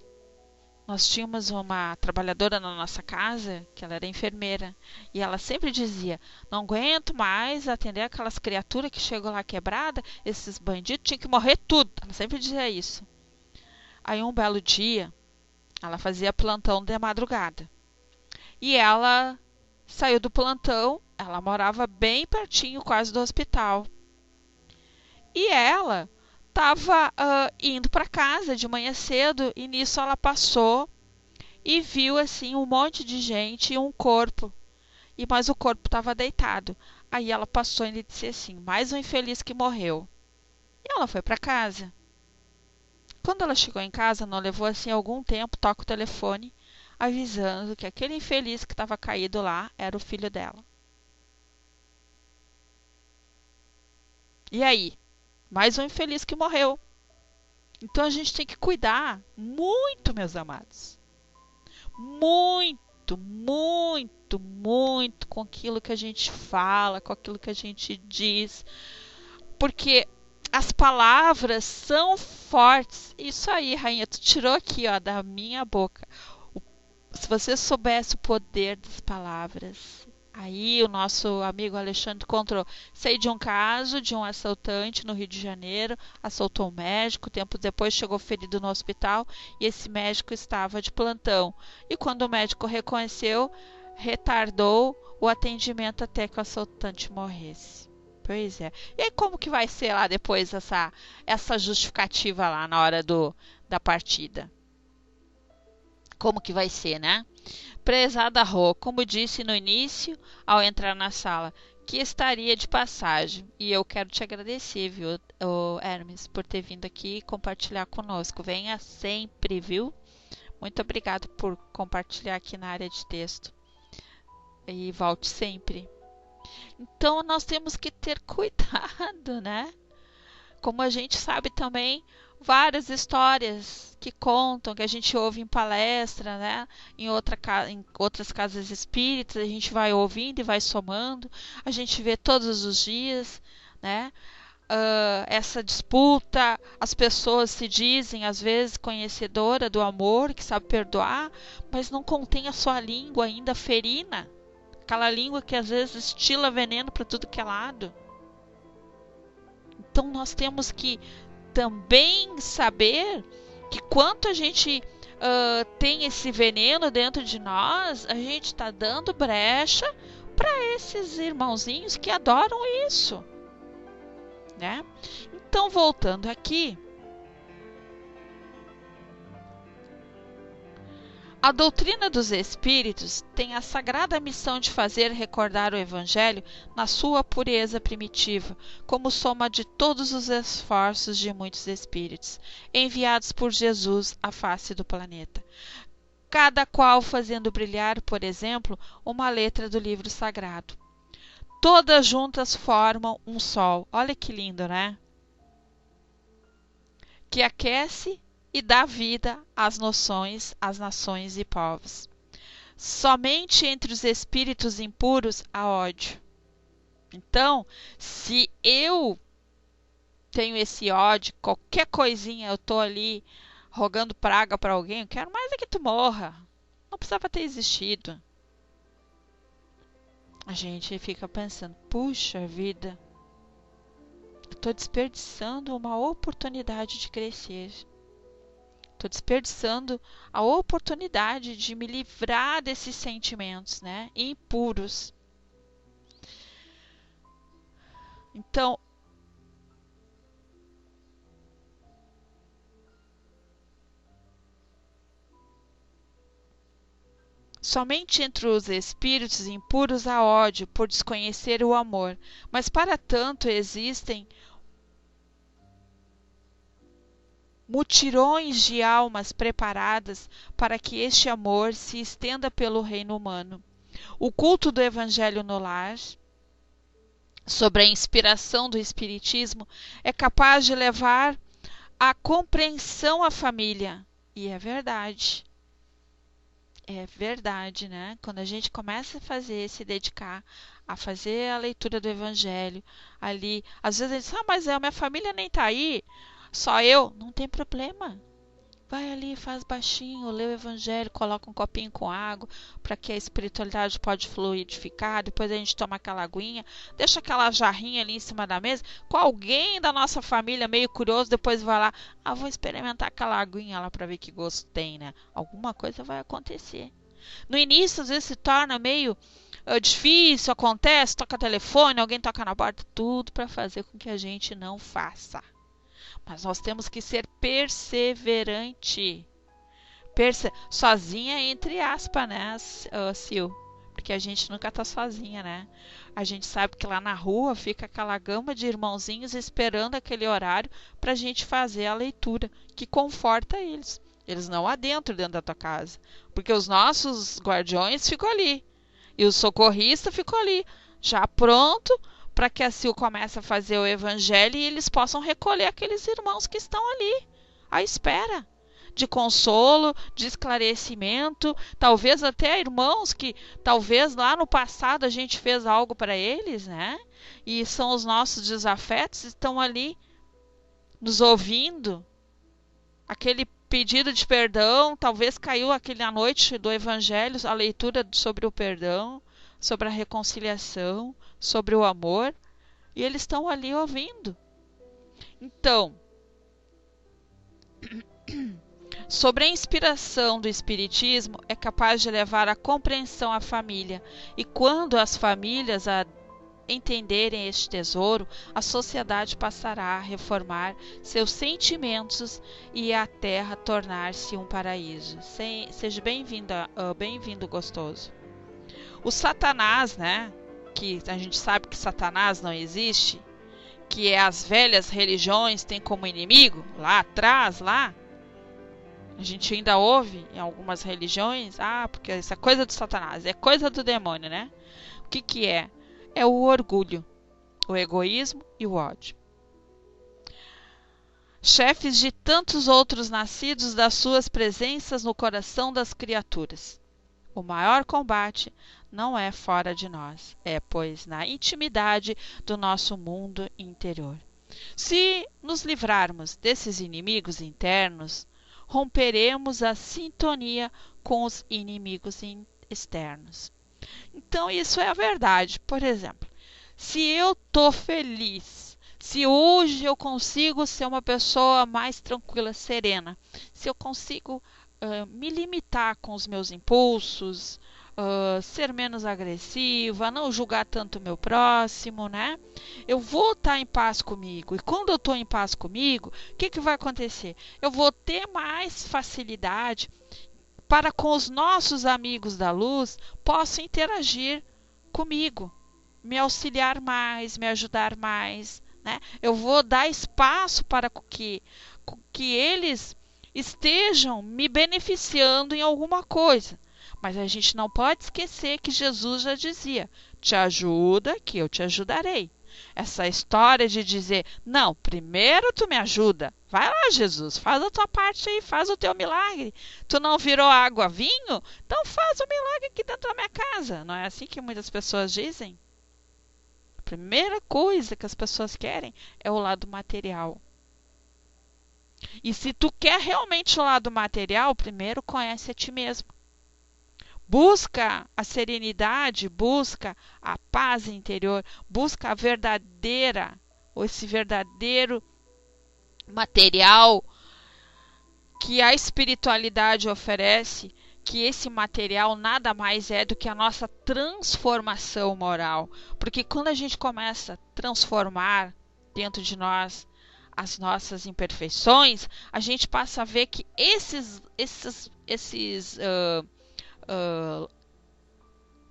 nós tínhamos uma trabalhadora na nossa casa, que ela era enfermeira, e ela sempre dizia: não aguento mais atender aquelas criaturas que chegam lá quebrada, esses bandidos tinham que morrer tudo. Ela sempre dizia isso. Aí um belo dia, ela fazia plantão de madrugada. E ela saiu do plantão, ela morava bem pertinho quase do hospital. E ela estava indo para casa de manhã cedo e nisso ela passou e viu assim um monte de gente e um corpo. Mas o corpo estava deitado. Aí ela passou e lhe disse assim: mais um infeliz que morreu. E ela foi para casa. Quando ela chegou em casa, não levou assim algum tempo, toca o telefone avisando que aquele infeliz que estava caído lá era o filho dela. E aí? Mais um infeliz que morreu. Então a gente tem que cuidar muito, meus amados. Muito, muito, muito com aquilo que a gente fala, com aquilo que a gente diz. Porque as palavras são fortes. Isso aí, rainha, tu tirou aqui, ó, da minha boca. Se você soubesse o poder das palavras. Aí o nosso amigo Alexandre contou. Sei de um caso de um assaltante no Rio de Janeiro, assaltou um médico, tempo depois chegou ferido no hospital e esse médico estava de plantão. E quando o médico reconheceu, retardou o atendimento até que o assaltante morresse. Pois é. E aí como que vai ser lá depois essa justificativa lá na hora da partida? Como que vai ser, né? Prezada Rô, como disse no início, ao entrar na sala, que estaria de passagem. E eu quero te agradecer, viu, Hermes, por ter vindo aqui compartilhar conosco. Venha sempre, viu? Muito obrigado por compartilhar aqui na área de texto. E volte sempre. Então, nós temos que ter cuidado, né? Como a gente sabe também, várias histórias que contam, que a gente ouve em palestra, né? Em outras casas espíritas, a gente vai ouvindo e vai somando, a gente vê todos os dias, né? Essa disputa, as pessoas se dizem às vezes conhecedora do amor, que sabe perdoar, mas não contém a sua língua ainda ferina, aquela língua que às vezes destila veneno para tudo que é lado. Então nós temos que também saber que quanto a gente tem esse veneno dentro de nós, a gente está dando brecha para esses irmãozinhos que adoram isso, né? Então, voltando aqui, a doutrina dos Espíritos tem a sagrada missão de fazer recordar o Evangelho na sua pureza primitiva, como soma de todos os esforços de muitos Espíritos, enviados por Jesus à face do planeta, cada qual fazendo brilhar, por exemplo, uma letra do livro sagrado. Todas juntas formam um sol. Olha que lindo, né? Que aquece e dá vida às noções, às nações e povos. Somente entre os espíritos impuros há ódio. Então, se eu tenho esse ódio, qualquer coisinha eu tô ali rogando praga para alguém, eu quero mais é que tu morra. Não precisava ter existido. A gente fica pensando, puxa vida, eu tô desperdiçando uma oportunidade de crescer. Estou desperdiçando a oportunidade de me livrar desses sentimentos, né, impuros. Então, somente entre os espíritos impuros há ódio por desconhecer o amor, mas para tanto existem mutirões de almas preparadas para que este amor se estenda pelo reino humano. O culto do Evangelho no lar, sobre a inspiração do Espiritismo, é capaz de levar à compreensão à família. E é verdade. É verdade, né? Quando a gente começa a se dedicar a fazer a leitura do Evangelho ali, às vezes a gente diz, mas a minha família nem tá aí. Só eu? Não tem problema. Vai ali, faz baixinho, lê o Evangelho, coloca um copinho com água para que a espiritualidade pode fluidificar. Depois a gente toma aquela aguinha, deixa aquela jarrinha ali em cima da mesa. Com alguém da nossa família meio curioso, depois vai lá, vou experimentar aquela aguinha lá para ver que gosto tem, né? Alguma coisa vai acontecer. No início, às vezes, se torna meio difícil, acontece, toca telefone, alguém toca na porta, tudo para fazer com que a gente não faça. Mas nós temos que ser perseverante. Sozinha, entre aspas, né, Sil? Porque a gente nunca tá sozinha, né? A gente sabe que lá na rua fica aquela gama de irmãozinhos esperando aquele horário pra gente fazer a leitura, que conforta eles. Eles não adentram dentro da tua casa. Porque os nossos guardiões ficam ali. E o socorrista ficou ali, já pronto para que a Sil comece a fazer o evangelho e eles possam recolher aqueles irmãos que estão ali, à espera de consolo, de esclarecimento, talvez até irmãos que talvez lá no passado a gente fez algo para eles, né? E são os nossos desafetos, estão ali nos ouvindo. Aquele pedido de perdão, talvez caiu aquele à noite do evangelho, a leitura sobre o perdão, sobre a reconciliação, sobre o amor, e eles estão ali ouvindo. Então, sobre a inspiração do Espiritismo é capaz de levar à compreensão à família, e quando as famílias entenderem este tesouro, a sociedade passará a reformar seus sentimentos e a terra tornar-se um paraíso. Seja bem-vindo, gostoso. O Satanás, né? Que a gente sabe que Satanás não existe, que as velhas religiões têm como inimigo, lá atrás, a gente ainda ouve em algumas religiões, porque isso é coisa do Satanás, é coisa do demônio, né? O que é? É o orgulho, o egoísmo e o ódio. Chefes de tantos outros nascidos das suas presenças no coração das criaturas. O maior combate não é fora de nós, é, pois, na intimidade do nosso mundo interior. Se nos livrarmos desses inimigos internos, romperemos a sintonia com os inimigos externos. Então, isso é a verdade. Por exemplo, se eu estou feliz, se hoje eu consigo ser uma pessoa mais tranquila, serena, se eu consigo me limitar com os meus impulsos, ser menos agressiva, não julgar tanto o meu próximo, né? Eu vou estar em paz comigo. E quando eu estou em paz comigo, o que vai acontecer? Eu vou ter mais facilidade para com os nossos amigos da luz possam interagir comigo, me auxiliar mais, me ajudar mais, né? Eu vou dar espaço para que eles estejam me beneficiando em alguma coisa. Mas a gente não pode esquecer que Jesus já dizia: te ajuda que eu te ajudarei. Essa história de dizer, não, primeiro tu me ajuda. Vai lá, Jesus, faz a tua parte aí, faz o teu milagre. Tu não virou água vinho? Então faz o milagre aqui dentro da minha casa. Não é assim que muitas pessoas dizem? A primeira coisa que as pessoas querem é o lado material. E se tu quer realmente o lado material, primeiro conhece a ti mesmo. Busca a serenidade, busca a paz interior, busca a verdadeira, ou esse verdadeiro material que a espiritualidade oferece, que esse material nada mais é do que a nossa transformação moral. Porque quando a gente começa a transformar dentro de nós as nossas imperfeições, a gente passa a ver que esses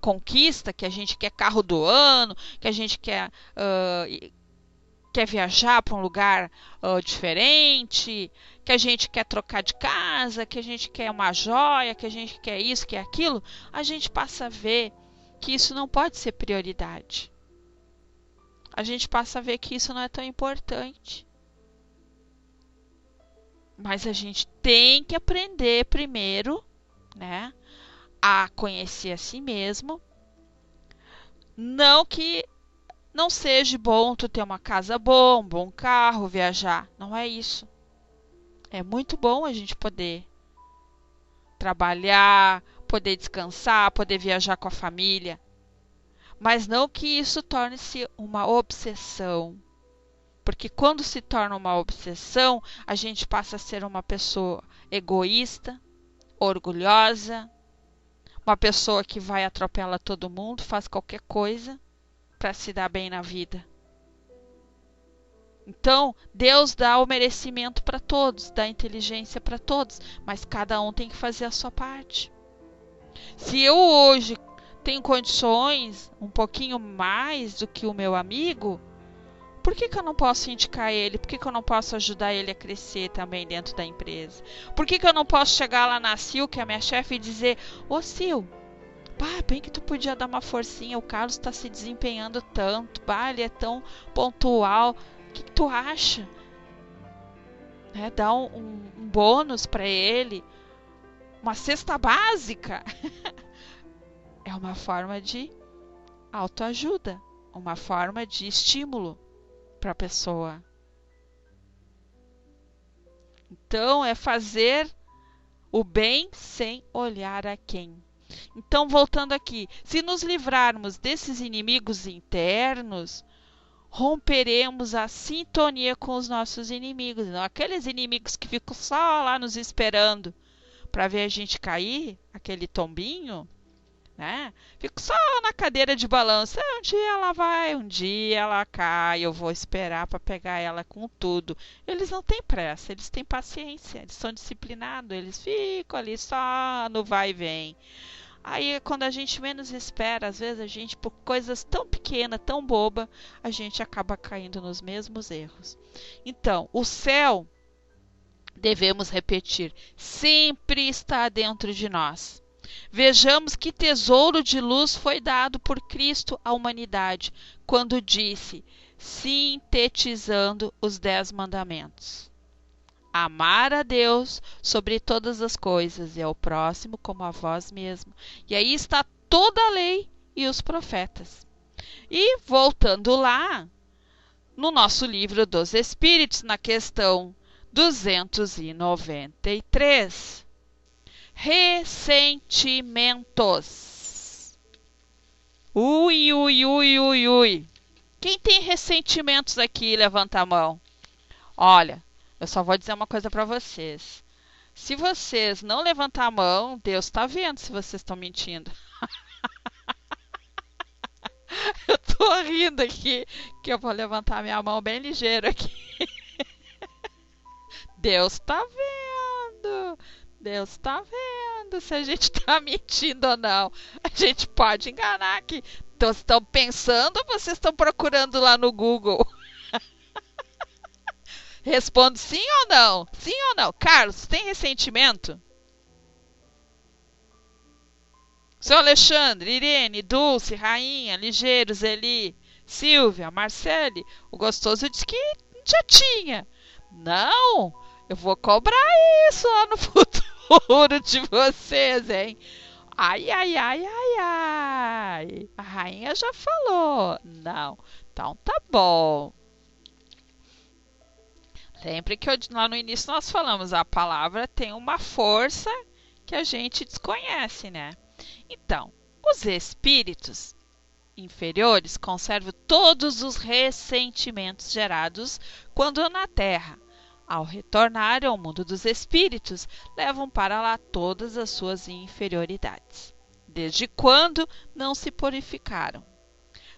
conquista, que a gente quer carro do ano, que a gente quer viajar para um lugar diferente, que a gente quer trocar de casa, que a gente quer uma joia, que a gente quer isso, quer aquilo, a gente passa a ver que isso não pode ser prioridade. A gente passa a ver que isso não é tão importante. Mas a gente tem que aprender primeiro, né, a conhecer a si mesmo. Não que não seja bom tu ter uma casa boa, um bom carro, viajar. Não é isso. É muito bom a gente poder trabalhar, poder descansar, poder viajar com a família. Mas não que isso torne-se uma obsessão. Porque quando se torna uma obsessão, a gente passa a ser uma pessoa egoísta, orgulhosa, Uma pessoa que vai atropela todo mundo, faz qualquer coisa para se dar bem na vida. Então, Deus dá o merecimento para todos, dá inteligência para todos, mas cada um tem que fazer a sua parte. Se eu hoje tenho condições um pouquinho mais do que o meu amigo, por que eu não posso indicar ele? Por que eu não posso ajudar ele a crescer também dentro da empresa? Por que eu não posso chegar lá na Sil, que é a minha chefe, e dizer: ô Sil, bem que tu podia dar uma forcinha, o Carlos está se desempenhando tanto, ele é tão pontual, o que tu acha? Dar um bônus para ele, uma cesta básica. É uma forma de autoajuda, uma forma de estímulo para a pessoa. Então, é fazer o bem sem olhar a quem. Então, voltando aqui, se nos livrarmos desses inimigos internos, romperemos a sintonia com os nossos inimigos. Não, aqueles inimigos que ficam só lá nos esperando para ver a gente cair, aquele tombinho, né? Fico só na cadeira de balanço. Um dia ela vai, um dia ela cai, eu vou esperar para pegar ela com tudo. Eles não têm pressa, eles têm paciência, eles são disciplinados, eles ficam ali só no vai e vem. Aí, quando a gente menos espera, às vezes a gente, por coisas tão pequenas, tão boba, a gente acaba caindo nos mesmos erros. Então, o céu, devemos repetir, sempre está dentro de nós. Vejamos que tesouro de luz foi dado por Cristo à humanidade, quando disse, sintetizando os 10 mandamentos: amar a Deus sobre todas as coisas e ao próximo como a vós mesmo. E aí está toda a lei e os profetas. E voltando lá, no nosso livro dos Espíritos, na questão 293, ressentimentos. Ui, ui, ui, ui, ui. Quem tem ressentimentos aqui, levanta a mão. Olha, eu só vou dizer uma coisa para vocês. Se vocês não levantar a mão, Deus está vendo se vocês estão mentindo. Eu tô rindo aqui, que eu vou levantar minha mão bem ligeiro aqui. Deus está vendo. Deus está vendo se a gente está mentindo ou não. A gente pode enganar aqui. Então, vocês estão pensando ou vocês estão procurando lá no Google? Responde sim ou não? Sim ou não? Carlos, tem ressentimento? Seu Alexandre, Irene, Dulce, Rainha, Ligeiro, Zeli, Silvia, Marcele, o gostoso disse que já tinha. Não, eu vou cobrar isso lá no futuro de vocês, hein? Ai, ai, ai, ai, ai. A rainha já falou. Não, então tá bom. Sempre que lá no início nós falamos, a palavra tem uma força que a gente desconhece, né? Então, os espíritos inferiores conservam todos os ressentimentos gerados quando na Terra, ao retornar ao mundo dos espíritos, levam para lá todas as suas inferioridades, desde quando não se purificaram.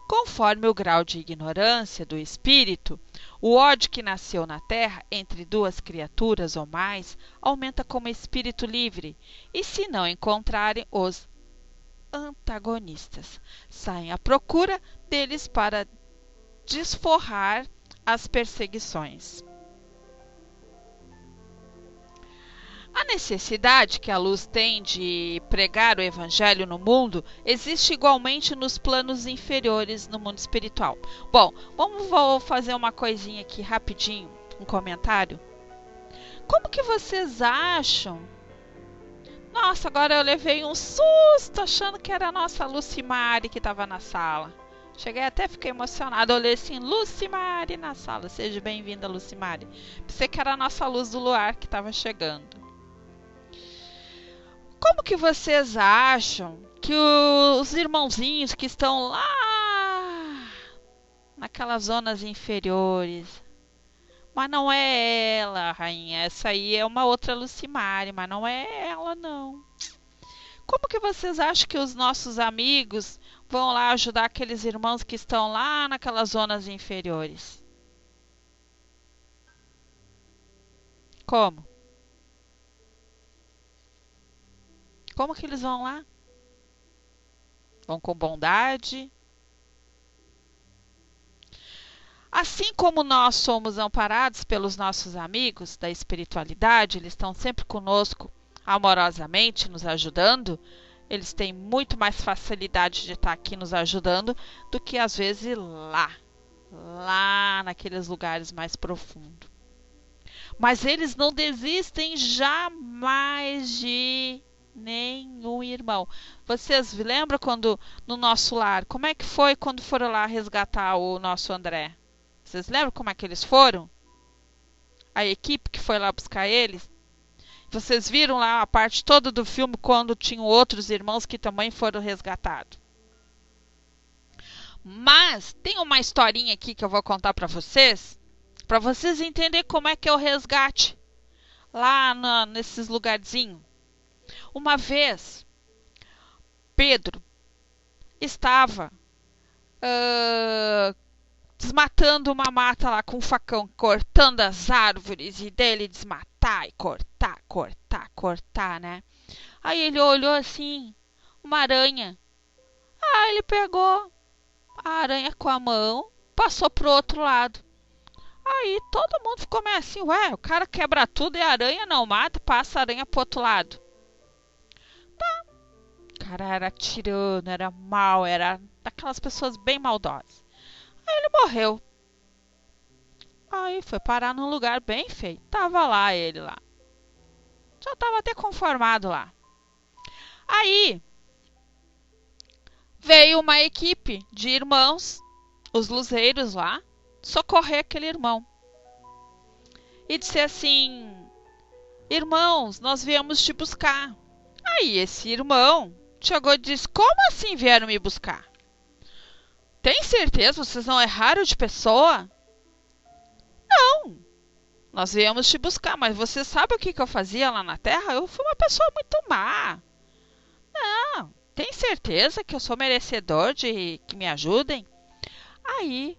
Conforme o grau de ignorância do espírito, o ódio que nasceu na Terra entre duas criaturas ou mais aumenta como espírito livre, e se não encontrarem os antagonistas, saem à procura deles para desforrar as perseguições. A necessidade que a luz tem de pregar o evangelho no mundo existe igualmente nos planos inferiores no mundo espiritual. Bom, vou fazer uma coisinha aqui rapidinho, um comentário. Como que vocês acham? Nossa, agora eu levei um susto achando que era a nossa Lucimari que estava na sala. Cheguei até, fiquei emocionada, olhei assim, Lucimari na sala. Seja bem-vinda, Lucimari. Pensei que era a nossa luz do luar que estava chegando. Como que vocês acham que os irmãozinhos que estão lá naquelas zonas inferiores, mas não é ela, rainha, essa aí é uma outra Lucimari, mas não é ela não. Como que vocês acham que os nossos amigos vão lá ajudar aqueles irmãos que estão lá naquelas zonas inferiores? Como? Como que eles vão lá? Vão com bondade? Assim como nós somos amparados pelos nossos amigos da espiritualidade, eles estão sempre conosco amorosamente, nos ajudando, eles têm muito mais facilidade de estar aqui nos ajudando do que às vezes lá naqueles lugares mais profundos. Mas eles não desistem jamais de nenhum irmão. Vocês lembram quando no nosso lar, como é que foi quando foram lá resgatar o nosso André? Vocês lembram como é que eles foram? A equipe que foi lá buscar eles? Vocês viram lá a parte toda do filme quando tinham outros irmãos que também foram resgatados. Mas tem uma historinha aqui que eu vou contar para vocês entenderem como é que é o resgate lá nesses lugarzinhos. Uma vez, Pedro estava desmatando uma mata lá com um facão, cortando as árvores e dele desmatar e cortar, né? Aí ele olhou assim, uma aranha. Aí ele pegou a aranha com a mão, passou pro outro lado. Aí todo mundo ficou meio assim, ué, o cara quebra tudo e a aranha não mata, passa a aranha pro outro lado. Tá. O cara era tirano, era mau, era daquelas pessoas bem maldosas. Aí ele morreu. Aí foi parar num lugar bem feio. Tava lá ele lá. Já tava até conformado lá. Aí veio uma equipe de irmãos, os luzeiros lá, socorrer aquele irmão. E disse assim: irmãos, nós viemos te buscar. Aí esse irmão chegou e disse: como assim vieram me buscar? Tem certeza vocês não erraram de pessoa? Não, nós viemos te buscar, mas você sabe o que eu fazia lá na terra? Eu fui uma pessoa muito má. Não, tem certeza que eu sou merecedor de que me ajudem? Aí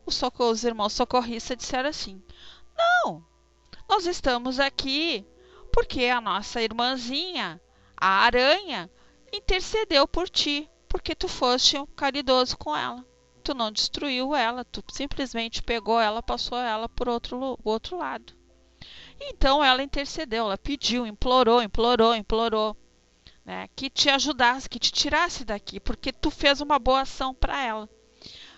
os irmãos socorristas disseram assim: não, nós estamos aqui porque a nossa irmãzinha, a aranha, intercedeu por ti, porque tu foste caridoso com ela. Tu não destruiu ela, tu simplesmente pegou ela, passou ela por outro lado. Então ela intercedeu, ela pediu, implorou, né, que te ajudasse, que te tirasse daqui, porque tu fez uma boa ação para ela.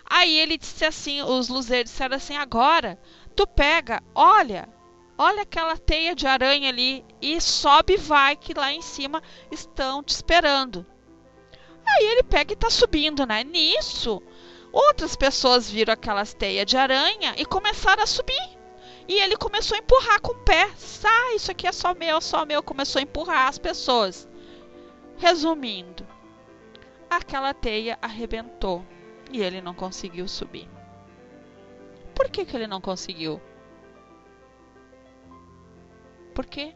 Aí ele disse assim, os luzeiros disseram assim: agora tu pega, olha aquela teia de aranha ali e sobe e vai, que lá em cima estão te esperando. Aí ele pega e tá subindo, né? Nisso, outras pessoas viram aquelas teias de aranha e começaram a subir. E ele começou a empurrar com o pé. Sai, isso aqui é só meu. Começou a empurrar as pessoas. Resumindo, aquela teia arrebentou e ele não conseguiu subir. Por que ele não conseguiu? Por que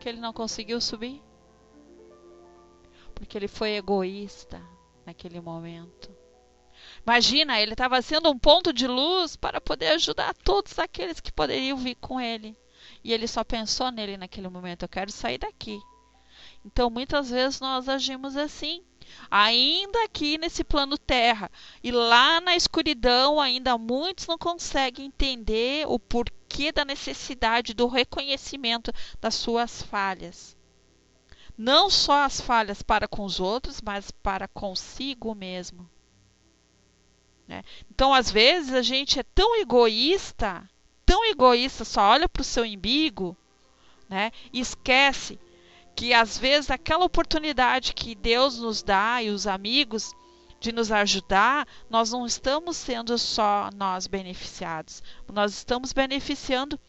ele não conseguiu subir? Porque ele foi egoísta naquele momento. Imagina, ele estava sendo um ponto de luz para poder ajudar todos aqueles que poderiam vir com ele. E ele só pensou nele naquele momento: eu quero sair daqui. Então, muitas vezes nós agimos assim, ainda aqui nesse plano terra. E lá na escuridão, ainda muitos não conseguem entender o porquê da necessidade do reconhecimento das suas falhas. Não só as falhas para com os outros, mas para consigo mesmo. Né? Então, às vezes, a gente é tão egoísta, só olha para o seu umbigo, né? E esquece que às vezes aquela oportunidade que Deus nos dá e os amigos de nos ajudar, nós não estamos sendo só nós beneficiados, nós estamos beneficiando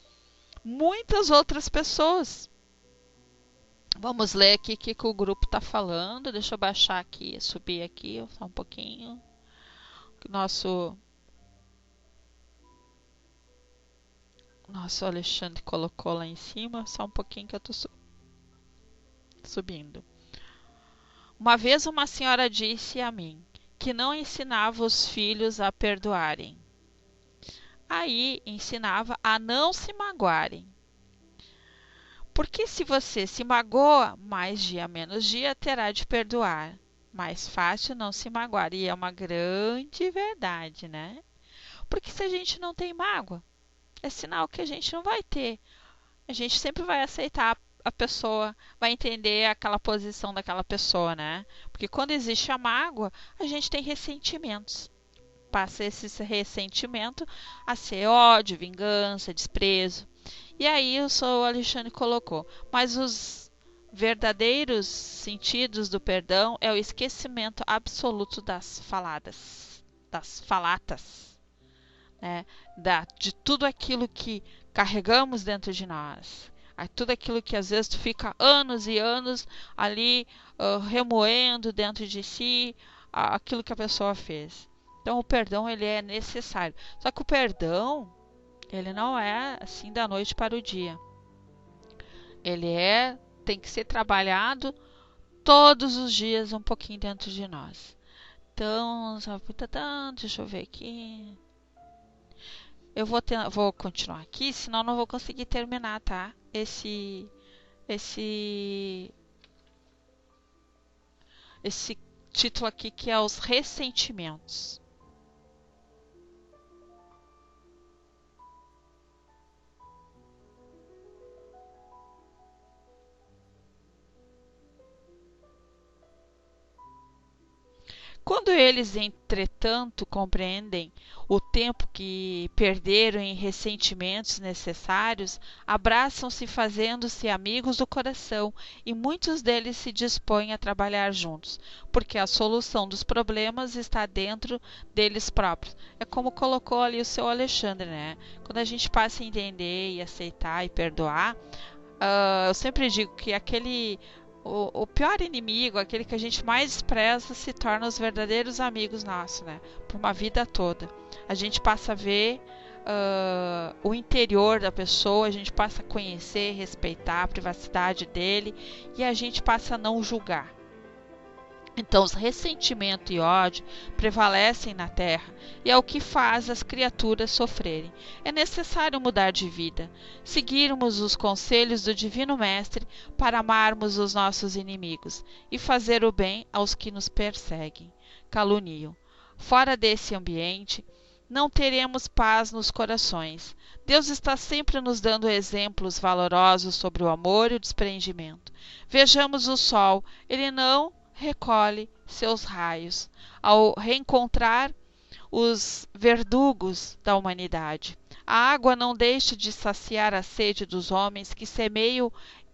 muitas outras pessoas. Vamos ler aqui o que o grupo está falando. Deixa eu baixar aqui, subir aqui só um pouquinho. Nosso Alexandre colocou lá em cima, só um pouquinho que eu estou subindo. Uma vez uma senhora disse a mim que não ensinava os filhos a perdoarem. Aí ensinava a não se magoarem. Porque se você se magoa, mais dia menos dia terá de perdoar. Mais fácil não se magoar. E é uma grande verdade, né? Porque se a gente não tem mágoa, é sinal que a gente não vai ter. A gente sempre vai aceitar a pessoa, vai entender aquela posição daquela pessoa, né? Porque quando existe a mágoa, a gente tem ressentimentos. Passa esse ressentimento a ser ódio, vingança, desprezo. E aí o Sr. Alexandre colocou, mas os verdadeiros sentidos do perdão é o esquecimento absoluto das falatas, né? De tudo aquilo que carregamos dentro de nós. Tudo aquilo que às vezes tu fica anos e anos ali remoendo dentro de si aquilo que a pessoa fez. Então o perdão ele é necessário. Só que o perdão ele não é assim da noite para o dia. Ele tem que ser trabalhado todos os dias um pouquinho dentro de nós. Então, deixa eu ver aqui. Eu vou continuar aqui, senão não vou conseguir terminar, tá? Esse título aqui que é os ressentimentos. Quando eles, entretanto, compreendem o tempo que perderam em ressentimentos necessários, abraçam-se fazendo-se amigos do coração e muitos deles se dispõem a trabalhar juntos, porque a solução dos problemas está dentro deles próprios. É como colocou ali o seu Alexandre, né? Quando a gente passa a entender e aceitar e perdoar, eu sempre digo que o pior inimigo, aquele que a gente mais despreza, se torna os verdadeiros amigos nossos, né? Por uma vida toda. A gente passa a ver o interior da pessoa, a gente passa a conhecer, respeitar a privacidade dele e a gente passa a não julgar. Então, os ressentimento e ódio prevalecem na terra e é o que faz as criaturas sofrerem. É necessário mudar de vida, seguirmos os conselhos do Divino Mestre para amarmos os nossos inimigos e fazer o bem aos que nos perseguem, caluniam. Fora desse ambiente, não teremos paz nos corações. Deus está sempre nos dando exemplos valorosos sobre o amor e o desprendimento. Vejamos o sol, ele não recolhe seus raios ao reencontrar os verdugos da humanidade. A água não deixa de saciar a sede dos homens que semeiam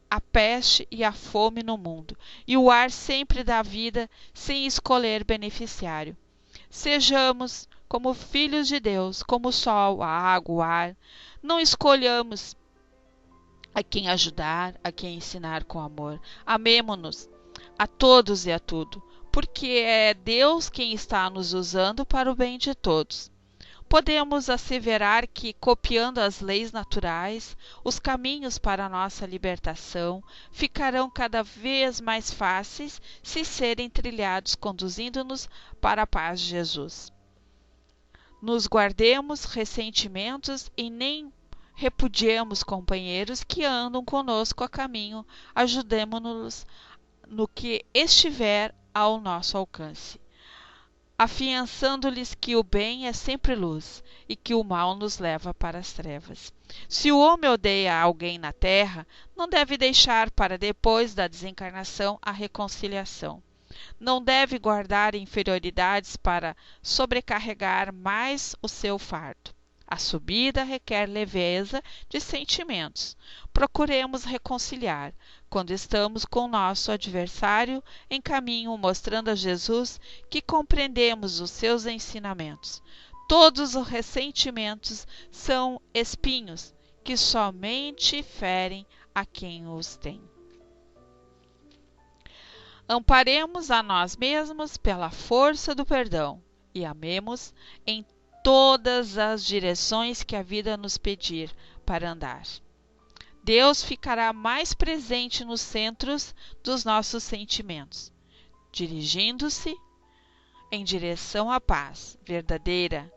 a peste e a fome no mundo, e o ar sempre dá vida sem escolher beneficiário. Sejamos como filhos de Deus, como o sol, a água, o ar. Não escolhamos a quem ajudar, a quem ensinar com amor. Amemo-nos a todos e a tudo, porque é Deus quem está nos usando para o bem de todos. Podemos asseverar que, copiando as leis naturais, os caminhos para a nossa libertação ficarão cada vez mais fáceis se serem trilhados, conduzindo-nos para a paz de Jesus. Nos guardemos ressentimentos e nem repudiemos companheiros que andam conosco a caminho, ajudemo-nos no que estiver ao nosso alcance, afiançando-lhes que o bem é sempre luz e que o mal nos leva para as trevas. Se o homem odeia alguém na terra, não deve deixar para depois da desencarnação a reconciliação. Não deve guardar inferioridades para sobrecarregar mais o seu fardo. A subida requer leveza de sentimentos. Procuremos reconciliar, quando estamos com nosso adversário em caminho, mostrando a Jesus que compreendemos os seus ensinamentos. Todos os ressentimentos são espinhos que somente ferem a quem os tem. Amparemos a nós mesmos pela força do perdão e amemos em todas as direções que a vida nos pedir para andar. Deus ficará mais presente nos centros dos nossos sentimentos. dirigindo-se em direção à paz verdadeira.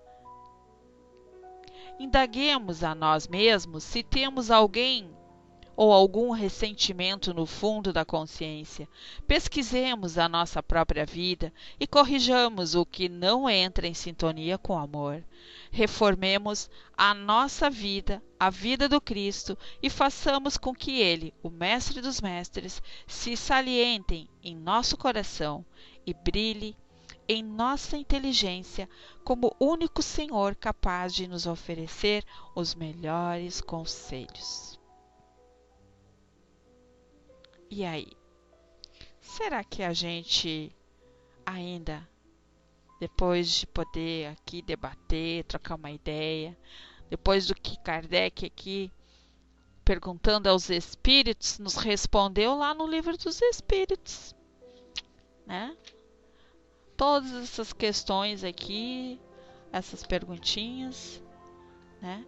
Indaguemos a nós mesmos se temos alguém ou algum ressentimento no fundo da consciência. Pesquisemos a nossa própria vida e corrijamos o que não entra em sintonia com o amor. Reformemos a nossa vida, a vida do Cristo, e façamos com que Ele, o Mestre dos Mestres, se saliente em nosso coração e brilhe em nossa inteligência como o único Senhor capaz de nos oferecer os melhores conselhos. E aí? Será que a gente ainda, depois de poder aqui debater, trocar uma ideia, depois do que Kardec aqui, perguntando aos espíritos, nos respondeu lá no Livro dos Espíritos, né? Todas essas questões aqui, essas perguntinhas, né?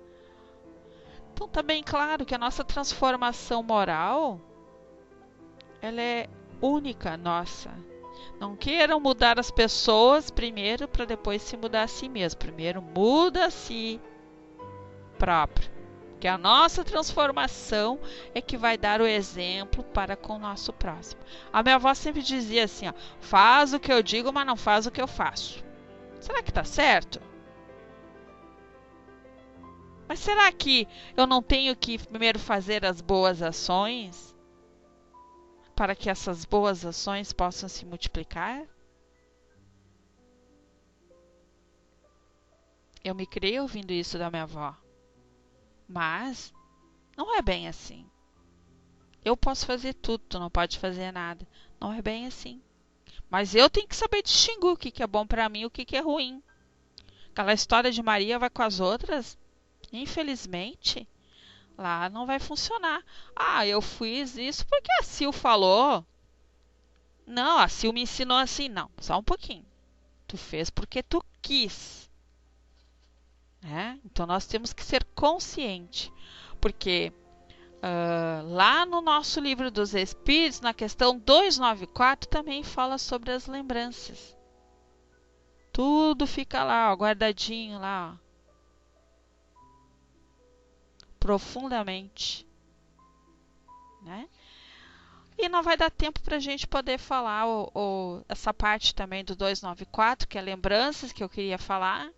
Então tá bem claro que a nossa transformação moral, ela é única, nossa. Não queiram mudar as pessoas primeiro para depois se mudar a si mesmo. Primeiro muda a si próprio. Porque a nossa transformação é que vai dar o exemplo para com o nosso próximo. A minha avó sempre dizia assim, ó, faz o que eu digo, mas não faz o que eu faço. Será que está certo? Mas será que eu não tenho que primeiro fazer as boas ações para que essas boas ações possam se multiplicar? Eu me criei ouvindo isso da minha avó. Mas não é bem assim. Eu posso fazer tudo, tu não pode fazer nada. Não é bem assim. Mas eu tenho que saber distinguir o que é bom para mim e o que é ruim. Aquela história de Maria vai com as outras, infelizmente, lá não vai funcionar. Ah, eu fiz isso porque a Sil falou. Não, a Sil me ensinou assim. Não, só um pouquinho. Tu fez porque tu quis. Então nós temos que ser conscientes. Porque lá no nosso Livro dos Espíritos, na questão 294, também fala sobre as lembranças. Tudo fica lá, ó, guardadinho lá, ó. Profundamente, né? E não vai dar tempo para a gente poder falar essa parte também do 294, que é lembranças, que eu queria falar.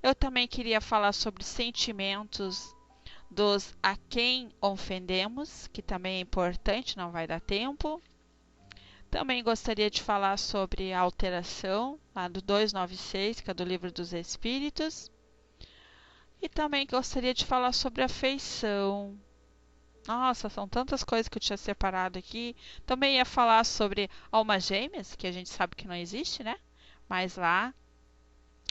Eu também queria falar sobre sentimentos dos a quem ofendemos, que também é importante, não vai dar tempo. Também gostaria de falar sobre a alteração, lá do 296, que é do Livro dos Espíritos. E também gostaria de falar sobre afeição. Nossa, são tantas coisas que eu tinha separado aqui. Também ia falar sobre almas gêmeas, que a gente sabe que não existe, né? Mas lá,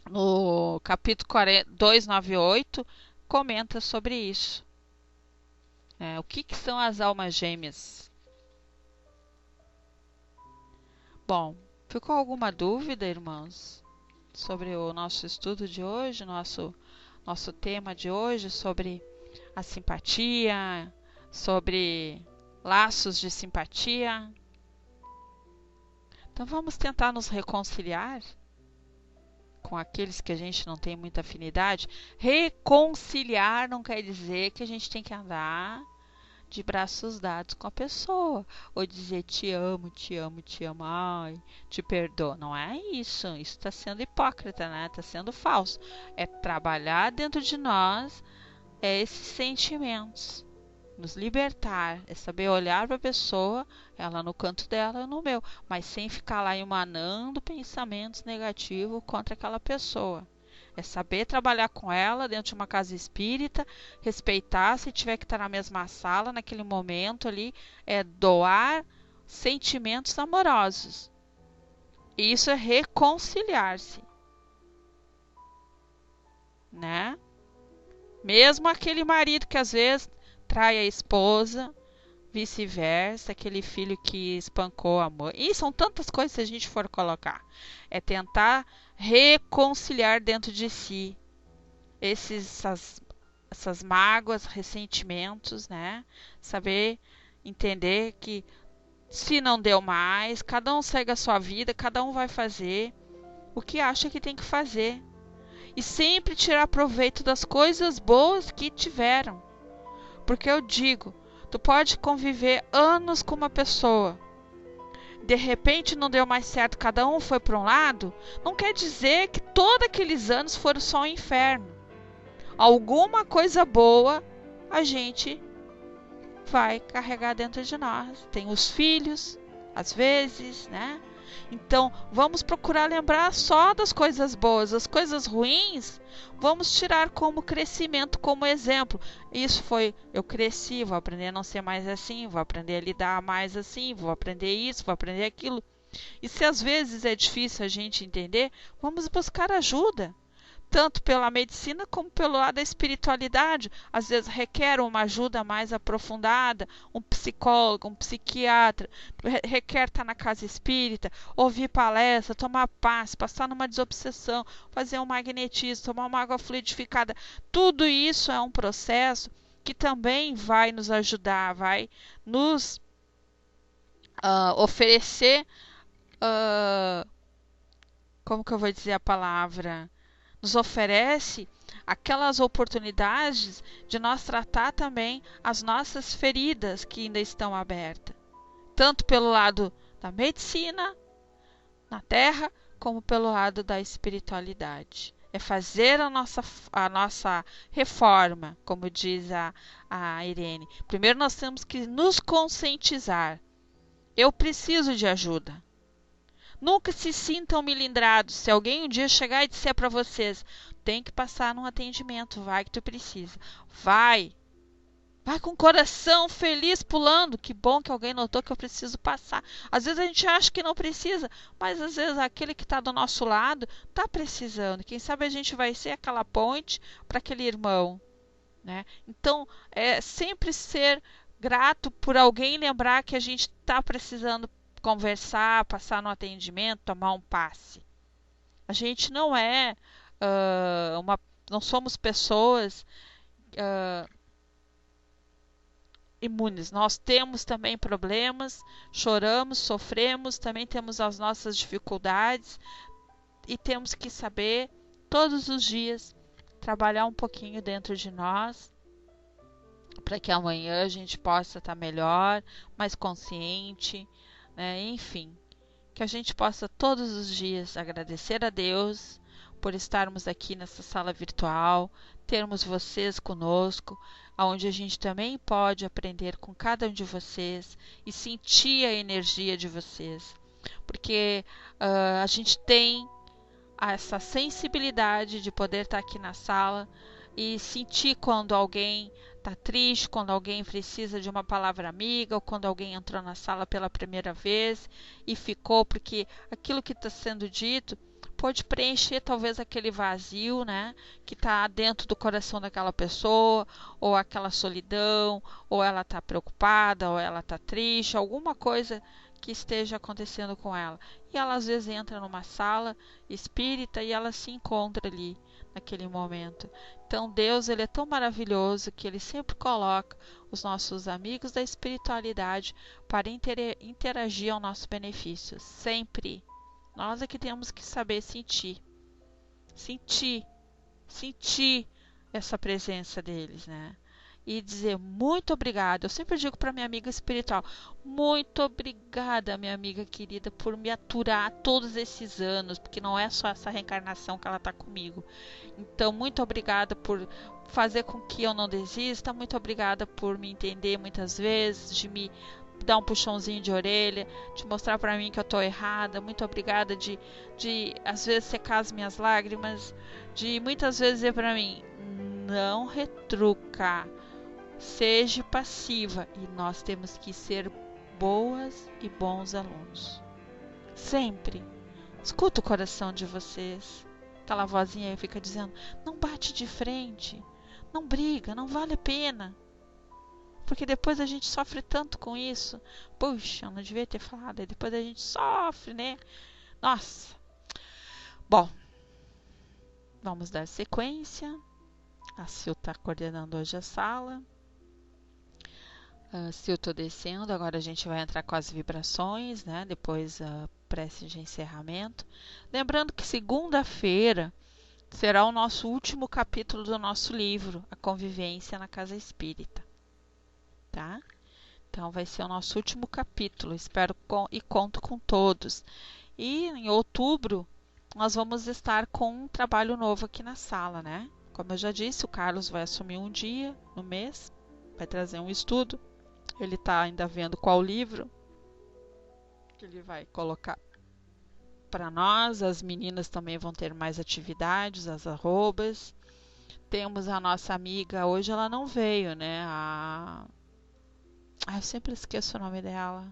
no capítulo 298, comenta sobre isso. O que são as almas gêmeas? Bom, ficou alguma dúvida, irmãos, sobre o nosso estudo de hoje, nosso tema de hoje, sobre a simpatia, sobre laços de simpatia? Então vamos tentar nos reconciliar com aqueles que a gente não tem muita afinidade. Reconciliar não quer dizer que a gente tem que andar de braços dados com a pessoa, ou dizer te amo, te amo, te amo, ai, te perdoo. Não é isso. Isso está sendo hipócrita, né? Está sendo falso. É trabalhar dentro de nós esses sentimentos, nos libertar, é saber olhar para a pessoa, ela no canto dela, eu no meu, mas sem ficar lá emanando pensamentos negativos contra aquela pessoa. É saber trabalhar com ela dentro de uma casa espírita, respeitar, se tiver que estar na mesma sala naquele momento ali, doar sentimentos amorosos. E isso é reconciliar-se, né? Mesmo aquele marido que às vezes trai a esposa, vice-versa, aquele filho que espancou a mãe. E são tantas coisas se a gente for colocar. É tentar reconciliar dentro de si essas mágoas, ressentimentos, né? Saber entender que Se não deu mais, cada um segue a sua vida, cada um vai fazer o que acha que tem que fazer. E sempre tirar proveito das coisas boas que tiveram. Porque eu digo, tu pode conviver anos com uma pessoa, de repente não deu mais certo, cada um foi para um lado, não quer dizer que todos aqueles anos foram só um inferno. Alguma coisa boa a gente vai carregar dentro de nós. Tem os filhos, às vezes, né? Então, vamos procurar lembrar só das coisas boas. As coisas ruins, vamos tirar como crescimento, como exemplo. Isso foi, eu cresci, vou aprender a não ser mais assim, vou aprender a lidar mais assim, vou aprender isso, vou aprender aquilo. E se às vezes é difícil a gente entender, vamos buscar ajuda. Tanto pela medicina como pelo lado da espiritualidade. Às vezes requer uma ajuda mais aprofundada, um psicólogo, um psiquiatra, requer estar na casa espírita, ouvir palestra, tomar passe, passar numa desobsessão, fazer um magnetismo, tomar uma água fluidificada. Tudo isso é um processo que também vai nos ajudar, vai nos oferecer, como que eu vou dizer a palavra? Nos oferece aquelas oportunidades de nós tratar também as nossas feridas que ainda estão abertas, tanto pelo lado da medicina na Terra, como pelo lado da espiritualidade. É fazer a nossa reforma, como diz a Irene. Primeiro nós temos que nos conscientizar. Eu preciso de ajuda. Nunca se sintam melindrados. Se alguém um dia chegar e disser para vocês, tem que passar num atendimento, vai que tu precisa. Vai com o coração feliz pulando. Que bom que alguém notou que eu preciso passar. Às vezes a gente acha que não precisa, mas às vezes aquele que está do nosso lado está precisando. Quem sabe a gente vai ser aquela ponte para aquele irmão, né? Então, é sempre ser grato por alguém lembrar que a gente está precisando conversar, passar no atendimento, tomar um passe. A gente não é não somos pessoas imunes. Nós temos também problemas, choramos, sofremos, também temos as nossas dificuldades e temos que saber todos os dias trabalhar um pouquinho dentro de nós para que amanhã a gente possa estar melhor, mais consciente, né? Enfim, que a gente possa todos os dias agradecer a Deus por estarmos aqui nessa sala virtual, termos vocês conosco, onde a gente também pode aprender com cada um de vocês e sentir a energia de vocês, porque a gente tem essa sensibilidade de poder estar aqui na sala e sentir quando alguém está triste, quando alguém precisa de uma palavra amiga, ou quando alguém entrou na sala pela primeira vez e ficou, porque aquilo que está sendo dito pode preencher talvez aquele vazio, né, que está dentro do coração daquela pessoa, ou aquela solidão, ou ela está preocupada, ou ela está triste, alguma coisa que esteja acontecendo com ela. E ela às vezes entra numa sala espírita e ela se encontra ali naquele momento. Então Deus, ele é tão maravilhoso que ele sempre coloca os nossos amigos da espiritualidade para interagir ao nosso benefício. Sempre. Nós é que temos que saber sentir essa presença deles, né? E dizer muito obrigada. Eu sempre digo para minha amiga espiritual, muito obrigada, minha amiga querida, por me aturar todos esses anos, porque não é só essa reencarnação que ela está comigo. Então, muito obrigada por fazer com que eu não desista, muito obrigada por me entender muitas vezes, de me dar um puxãozinho de orelha, de mostrar para mim que eu estou errada, muito obrigada de às vezes secar as minhas lágrimas, de muitas vezes dizer para mim, não retruca, seja passiva, e nós temos que ser boas e bons alunos. Sempre. Escuta o coração de vocês. Aquela vozinha aí fica dizendo, não bate de frente, não briga, não vale a pena. Porque depois a gente sofre tanto com isso. Puxa, eu não devia ter falado. E depois a gente sofre, né? Nossa. Bom, vamos dar sequência. A Sil está coordenando hoje a sala. Se eu estou descendo, agora a gente vai entrar com as vibrações, né? Depois a prece de encerramento. Lembrando que segunda-feira será o nosso último capítulo do nosso livro, A Convivência na Casa Espírita, tá? Então vai ser o nosso último capítulo, espero e conto com todos. E em outubro nós vamos estar com um trabalho novo aqui na sala, né? Como eu já disse, o Carlos vai assumir um dia no mês, vai trazer um estudo. Ele está ainda vendo qual livro que ele vai colocar para nós. As meninas também vão ter mais atividades, as arrobas. Temos a nossa amiga, hoje ela não veio, né? Eu sempre esqueço o nome dela.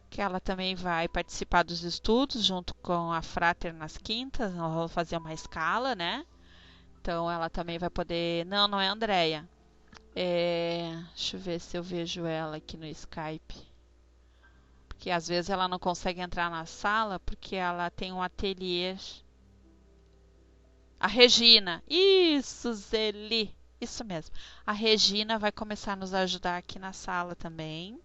Que ela também vai participar dos estudos junto com a Frater nas quintas. Nós vamos fazer uma escala, né? Então ela também vai poder... Não é a Andrea. Deixa eu ver se eu vejo ela aqui no Skype. Porque às vezes ela não consegue entrar na sala porque ela tem um ateliê. A Regina. Isso, Zeli. Isso mesmo. A Regina vai começar a nos ajudar aqui na sala também.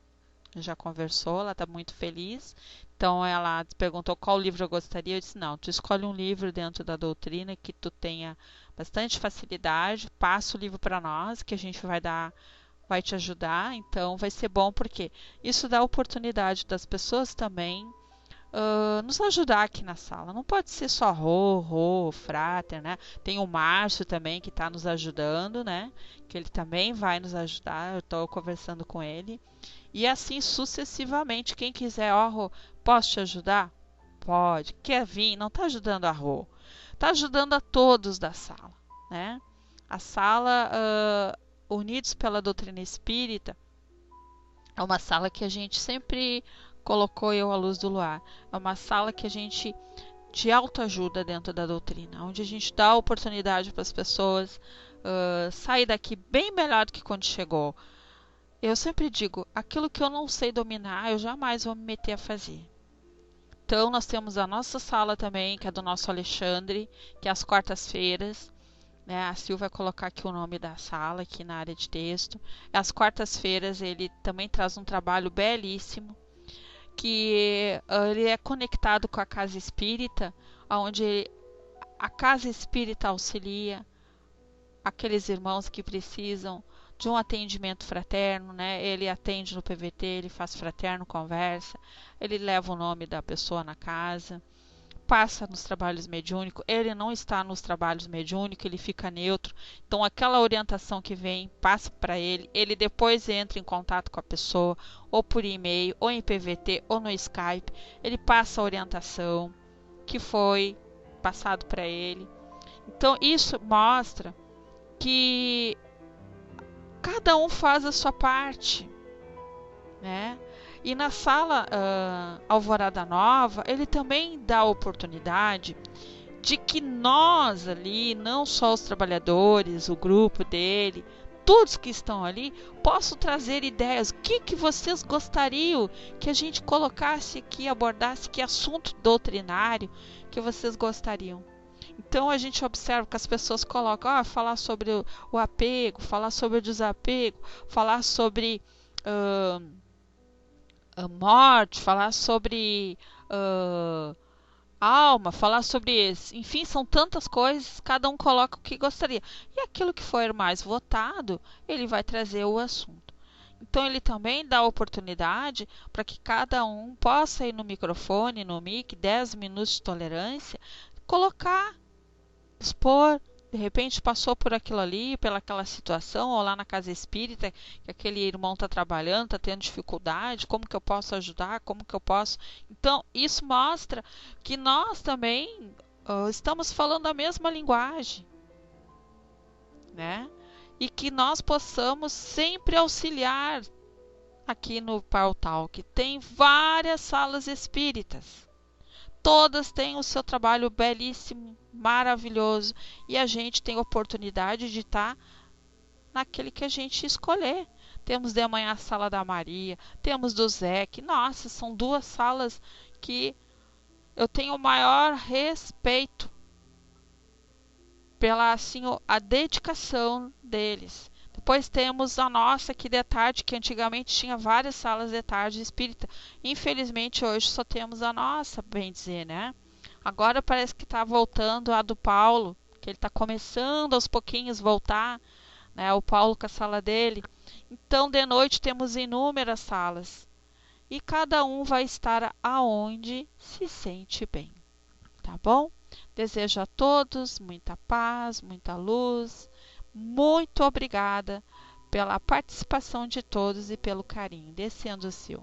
Já conversou, ela está muito feliz. Então ela perguntou qual livro eu gostaria. Eu disse, não, tu escolhe um livro dentro da doutrina que tu tenha bastante facilidade, passa o livro para nós, que a gente vai te ajudar. Então vai ser bom porque isso dá a oportunidade das pessoas também nos ajudar aqui na sala. Não pode ser só Frater, né? Tem o Márcio também que está nos ajudando, né? Que ele também vai nos ajudar. Eu estou conversando com ele. E assim sucessivamente. Quem quiser, Rô, posso te ajudar? Pode. Quer vir? Não está ajudando a Rô. Está ajudando a todos da sala, né? A sala Unidos pela Doutrina Espírita é uma sala que a gente sempre colocou eu à luz do luar. É uma sala que a gente de autoajuda dentro da doutrina, onde a gente dá a oportunidade para as pessoas sair daqui bem melhor do que quando chegou. Eu sempre digo, aquilo que eu não sei dominar, eu jamais vou me meter a fazer. Então, nós temos a nossa sala também, que é do nosso Alexandre, que é às quartas-feiras. Né? A Sil vai colocar aqui o nome da sala, aqui na área de texto. Às quartas-feiras, ele também traz um trabalho belíssimo, que ele é conectado com a Casa Espírita, onde a Casa Espírita auxilia aqueles irmãos que precisam de um atendimento fraterno, né? Ele atende no PVT, ele faz fraterno, conversa, ele leva o nome da pessoa na casa, passa nos trabalhos mediúnicos, ele não está nos trabalhos mediúnicos, ele fica neutro, então aquela orientação que vem, passa para ele, ele depois entra em contato com a pessoa, ou por e-mail, ou em PVT, ou no Skype, ele passa a orientação que foi passado para ele. Então isso mostra que cada um faz a sua parte, né? E na sala Alvorada Nova, ele também dá a oportunidade de que nós ali, não só os trabalhadores, o grupo dele, todos que estão ali, possam trazer ideias. O que vocês gostariam que a gente colocasse aqui, abordasse, que assunto doutrinário que vocês gostariam? Então a gente observa que as pessoas colocam, falar sobre o apego, falar sobre o desapego, falar sobre a morte, falar sobre alma, falar sobre isso. Enfim, são tantas coisas, cada um coloca o que gostaria. E aquilo que for mais votado, ele vai trazer o assunto. Então ele também dá oportunidade para que cada um possa ir no microfone, no mic, 10 minutos de tolerância, colocar, expor, de repente passou por aquilo ali, pelaquela situação, ou lá na casa espírita, que aquele irmão está trabalhando, está tendo dificuldade, como que eu posso ajudar, como que eu posso... Então, isso mostra que nós também estamos falando a mesma linguagem, né? E que nós possamos sempre auxiliar aqui no Power Talk. Tem várias salas espíritas. Todas têm o seu trabalho belíssimo, maravilhoso. E a gente tem a oportunidade de estar naquele que a gente escolher. Temos de manhã a sala da Maria, temos do Zé, que, nossa, são duas salas que eu tenho o maior respeito pela, assim, a dedicação deles. Depois temos a nossa aqui de tarde, que antigamente tinha várias salas de tarde espírita. Infelizmente hoje só temos a nossa, bem dizer, né? Agora parece que está voltando a do Paulo, que ele está começando aos pouquinhos voltar, né? O Paulo com a sala dele. Então de noite temos inúmeras salas. E cada um vai estar aonde se sente bem, tá bom? Desejo a todos muita paz, muita luz. Muito obrigada pela participação de todos e pelo carinho. Descendo o Sil.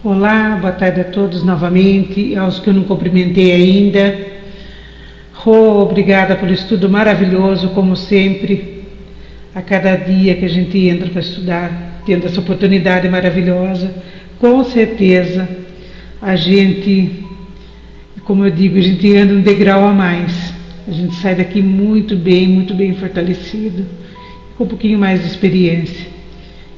Olá, boa tarde a todos novamente, aos que eu não cumprimentei ainda. Obrigada pelo estudo maravilhoso, como sempre, a cada dia que a gente entra para estudar, tendo essa oportunidade maravilhosa. Com certeza, a gente, como eu digo, a gente anda um degrau a mais. A gente sai daqui muito bem fortalecido, com um pouquinho mais de experiência.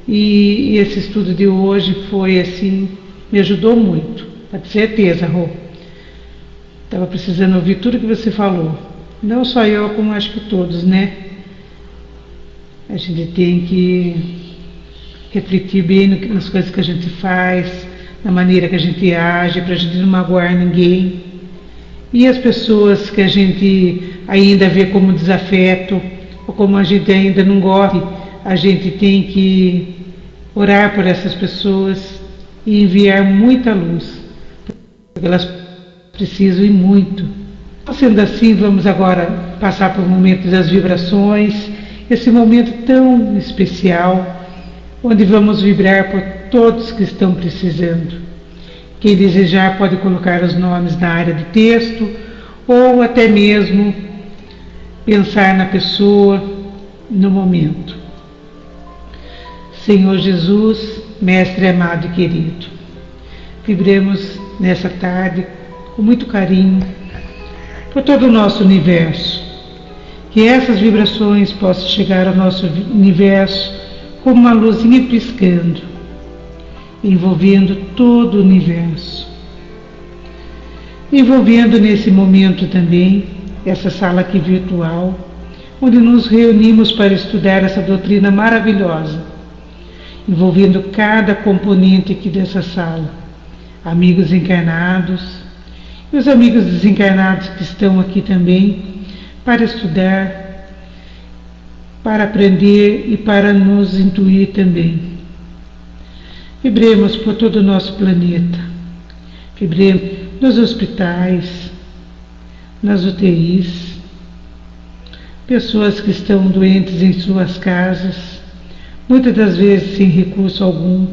E esse estudo de hoje foi assim, me ajudou muito, com certeza, Rô. Estava precisando ouvir tudo que você falou. Não só eu, como acho que todos, né? A gente tem que refletir bem nas coisas que a gente faz, na maneira que a gente age, para a gente não magoar ninguém. E as pessoas que a gente ainda vê como desafeto, ou como a gente ainda não gosta, a gente tem que orar por essas pessoas e enviar muita luz, porque elas precisam e muito. Sendo assim, vamos agora passar por um momento das vibrações, esse momento tão especial, onde vamos vibrar por todos que estão precisando. Quem desejar pode colocar os nomes na área de texto, ou até mesmo pensar na pessoa no momento. Senhor Jesus, Mestre amado e querido, vibremos nessa tarde com muito carinho por todo o nosso universo. Que essas vibrações possam chegar ao nosso universo como uma luzinha piscando, envolvendo todo o universo. Envolvendo nesse momento também essa sala aqui virtual, onde nos reunimos para estudar essa doutrina maravilhosa, envolvendo cada componente aqui dessa sala, amigos encarnados e os amigos desencarnados que estão aqui também para estudar, para aprender e para nos intuir também. Vibremos por todo o nosso planeta, vibremos nos hospitais, nas UTIs, pessoas que estão doentes em suas casas, muitas das vezes sem recurso algum.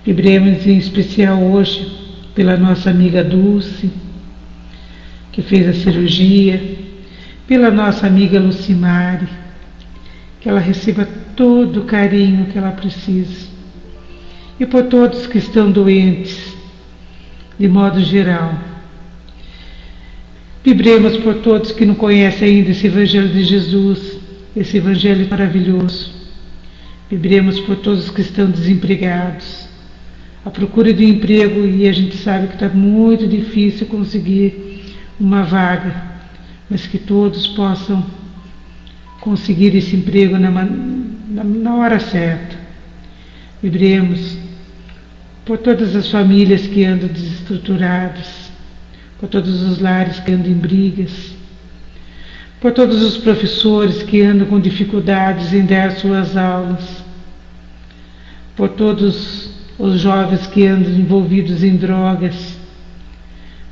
Vibremos em especial hoje pela nossa amiga Dulce, que fez a cirurgia, pela nossa amiga Lucimare, que ela receba todo o carinho que ela precisa, e por todos que estão doentes, de modo geral. Vibremos por todos que não conhecem ainda esse Evangelho de Jesus, esse Evangelho maravilhoso. Vibremos por todos que estão desempregados, à procura de emprego, e a gente sabe que está muito difícil conseguir uma vaga, mas que todos possam conseguir esse emprego na hora certa. Vibremos por todas as famílias que andam desestruturadas, por todos os lares que andam em brigas, por todos os professores que andam com dificuldades em dar suas aulas, por todos os jovens que andam envolvidos em drogas,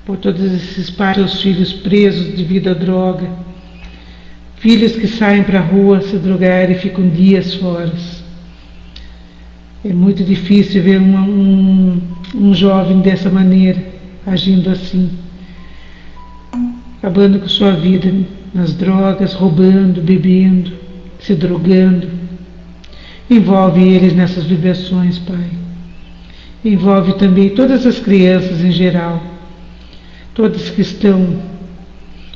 por todos esses pais e seus filhos presos devido à droga, filhos que saem para a rua se drogar e ficam dias fora. É muito difícil ver um jovem dessa maneira, agindo assim, acabando com sua vida nas drogas, roubando, bebendo, se drogando. Envolve eles nessas vibrações, Pai. Envolve também todas as crianças em geral, todas que estão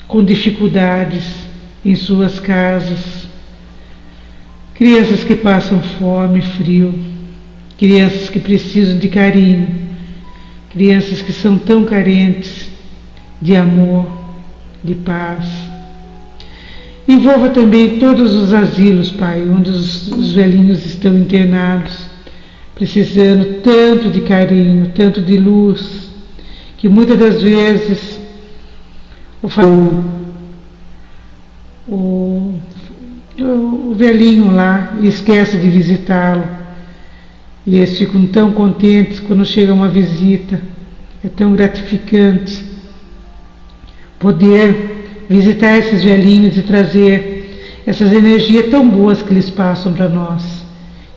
com dificuldades em suas casas, crianças que passam fome, frio, crianças que precisam de carinho, crianças que são tão carentes de amor, de paz. Envolva também todos os asilos, Pai, onde os velhinhos estão internados, precisando tanto de carinho, tanto de luz, que muitas das vezes o velhinho lá esquece de visitá-lo. E eles ficam tão contentes quando chega uma visita. É tão gratificante poder visitar esses velhinhos e trazer essas energias tão boas que eles passam para nós.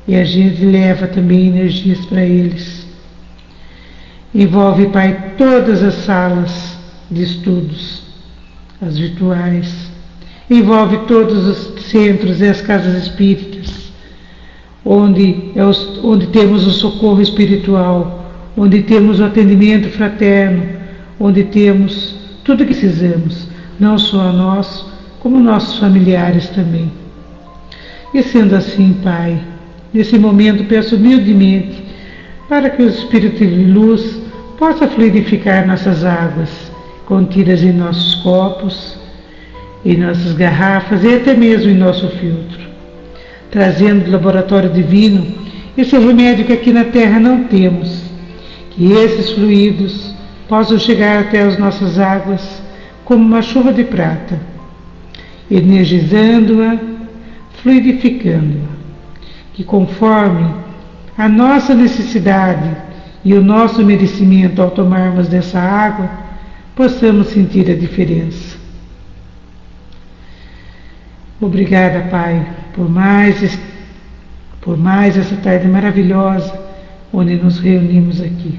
E a gente leva também energias para eles. Envolve, Pai, todas as salas de estudos, as virtuais. Envolve todos os centros e as casas espíritas, onde temos o socorro espiritual, onde temos o atendimento fraterno, onde temos tudo o que precisamos, não só nós, como nossos familiares também. E sendo assim, Pai, nesse momento peço humildemente para que o Espírito de Luz possa fluidificar nossas águas contidas em nossos copos, em nossas garrafas e até mesmo em nosso filtro, trazendo do laboratório divino esse remédio que aqui na Terra não temos, que esses fluidos possam chegar até as nossas águas como uma chuva de prata, energizando-a, fluidificando-a, que conforme a nossa necessidade e o nosso merecimento ao tomarmos dessa água, possamos sentir a diferença. Obrigada, Pai, por mais essa tarde maravilhosa onde nos reunimos aqui,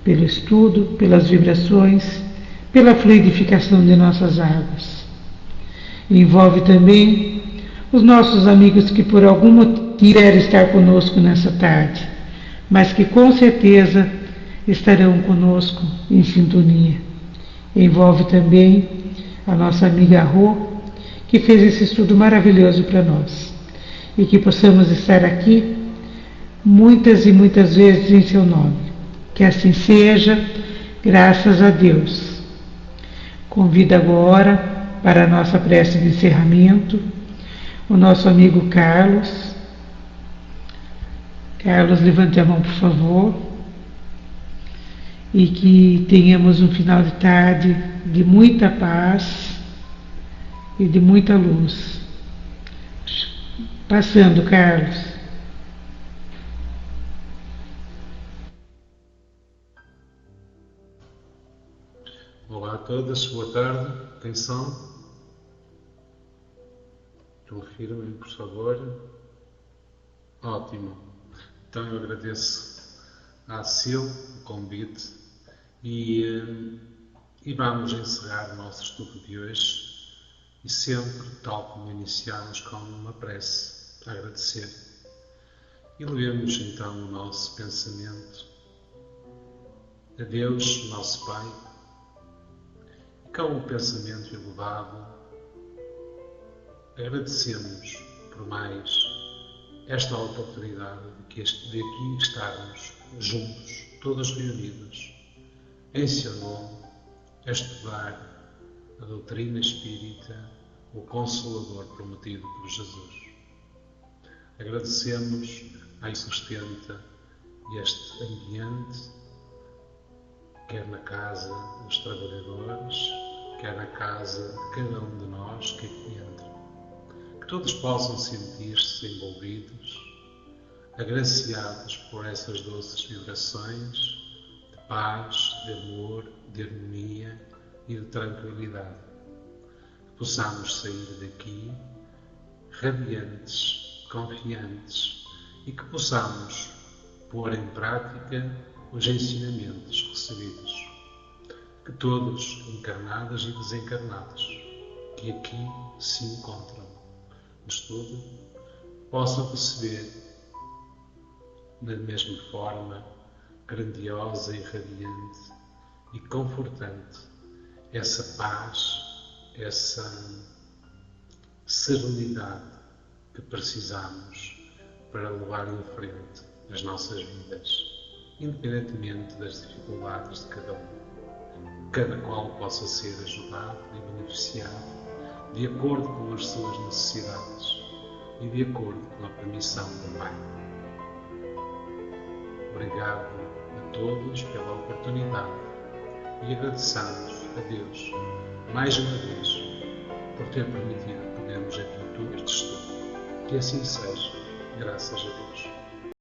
pelo estudo, pelas vibrações, pela fluidificação de nossas águas. Envolve também os nossos amigos que por algum motivo quiserem estar conosco nessa tarde, mas que com certeza estarão conosco em sintonia. Envolve também a nossa amiga Rô, que fez esse estudo maravilhoso para nós, e que possamos estar aqui muitas e muitas vezes em seu nome. Que assim seja, graças a Deus. Convido agora para a nossa prece de encerramento o nosso amigo Carlos. Carlos, levante a mão, por favor, e que tenhamos um final de tarde de muita paz e de muita luz. Passando, Carlos. Olá a todas, boa tarde. Atenção. Confirmem, por favor. Ótimo. Então eu agradeço à Sil o convite e vamos encerrar o nosso estudo de hoje. E sempre, tal como iniciamos, com uma prece para agradecer. E levemos então o nosso pensamento a Deus, nosso Pai, e com o pensamento elevado, agradecemos por mais esta oportunidade de aqui estarmos juntos, todos reunidos, em seu nome, a estudar a doutrina espírita, o Consolador prometido por Jesus. Agradecemos a quem sustenta este ambiente, quer na casa dos trabalhadores, quer na casa de cada um de nós que aqui entra. Que todos possam sentir-se envolvidos, agraciados por essas doces vibrações de paz, de amor, de harmonia e de tranquilidade. Que possamos sair daqui radiantes, confiantes e que possamos pôr em prática os ensinamentos recebidos. Que todos, encarnados e desencarnados, que aqui se encontram no estudo, possam receber da mesma forma grandiosa e radiante e confortante essa paz, essa serenidade que precisamos para levar em frente as nossas vidas. independentemente das dificuldades de cada um. Cada qual possa ser ajudado e beneficiado de acordo com as suas necessidades e de acordo com a permissão do Pai. Obrigado a todos pela oportunidade e agradeçamos a Deus, mais uma vez, por ter permitido podermos aqui todo este estudo. Que assim seja, graças a Deus.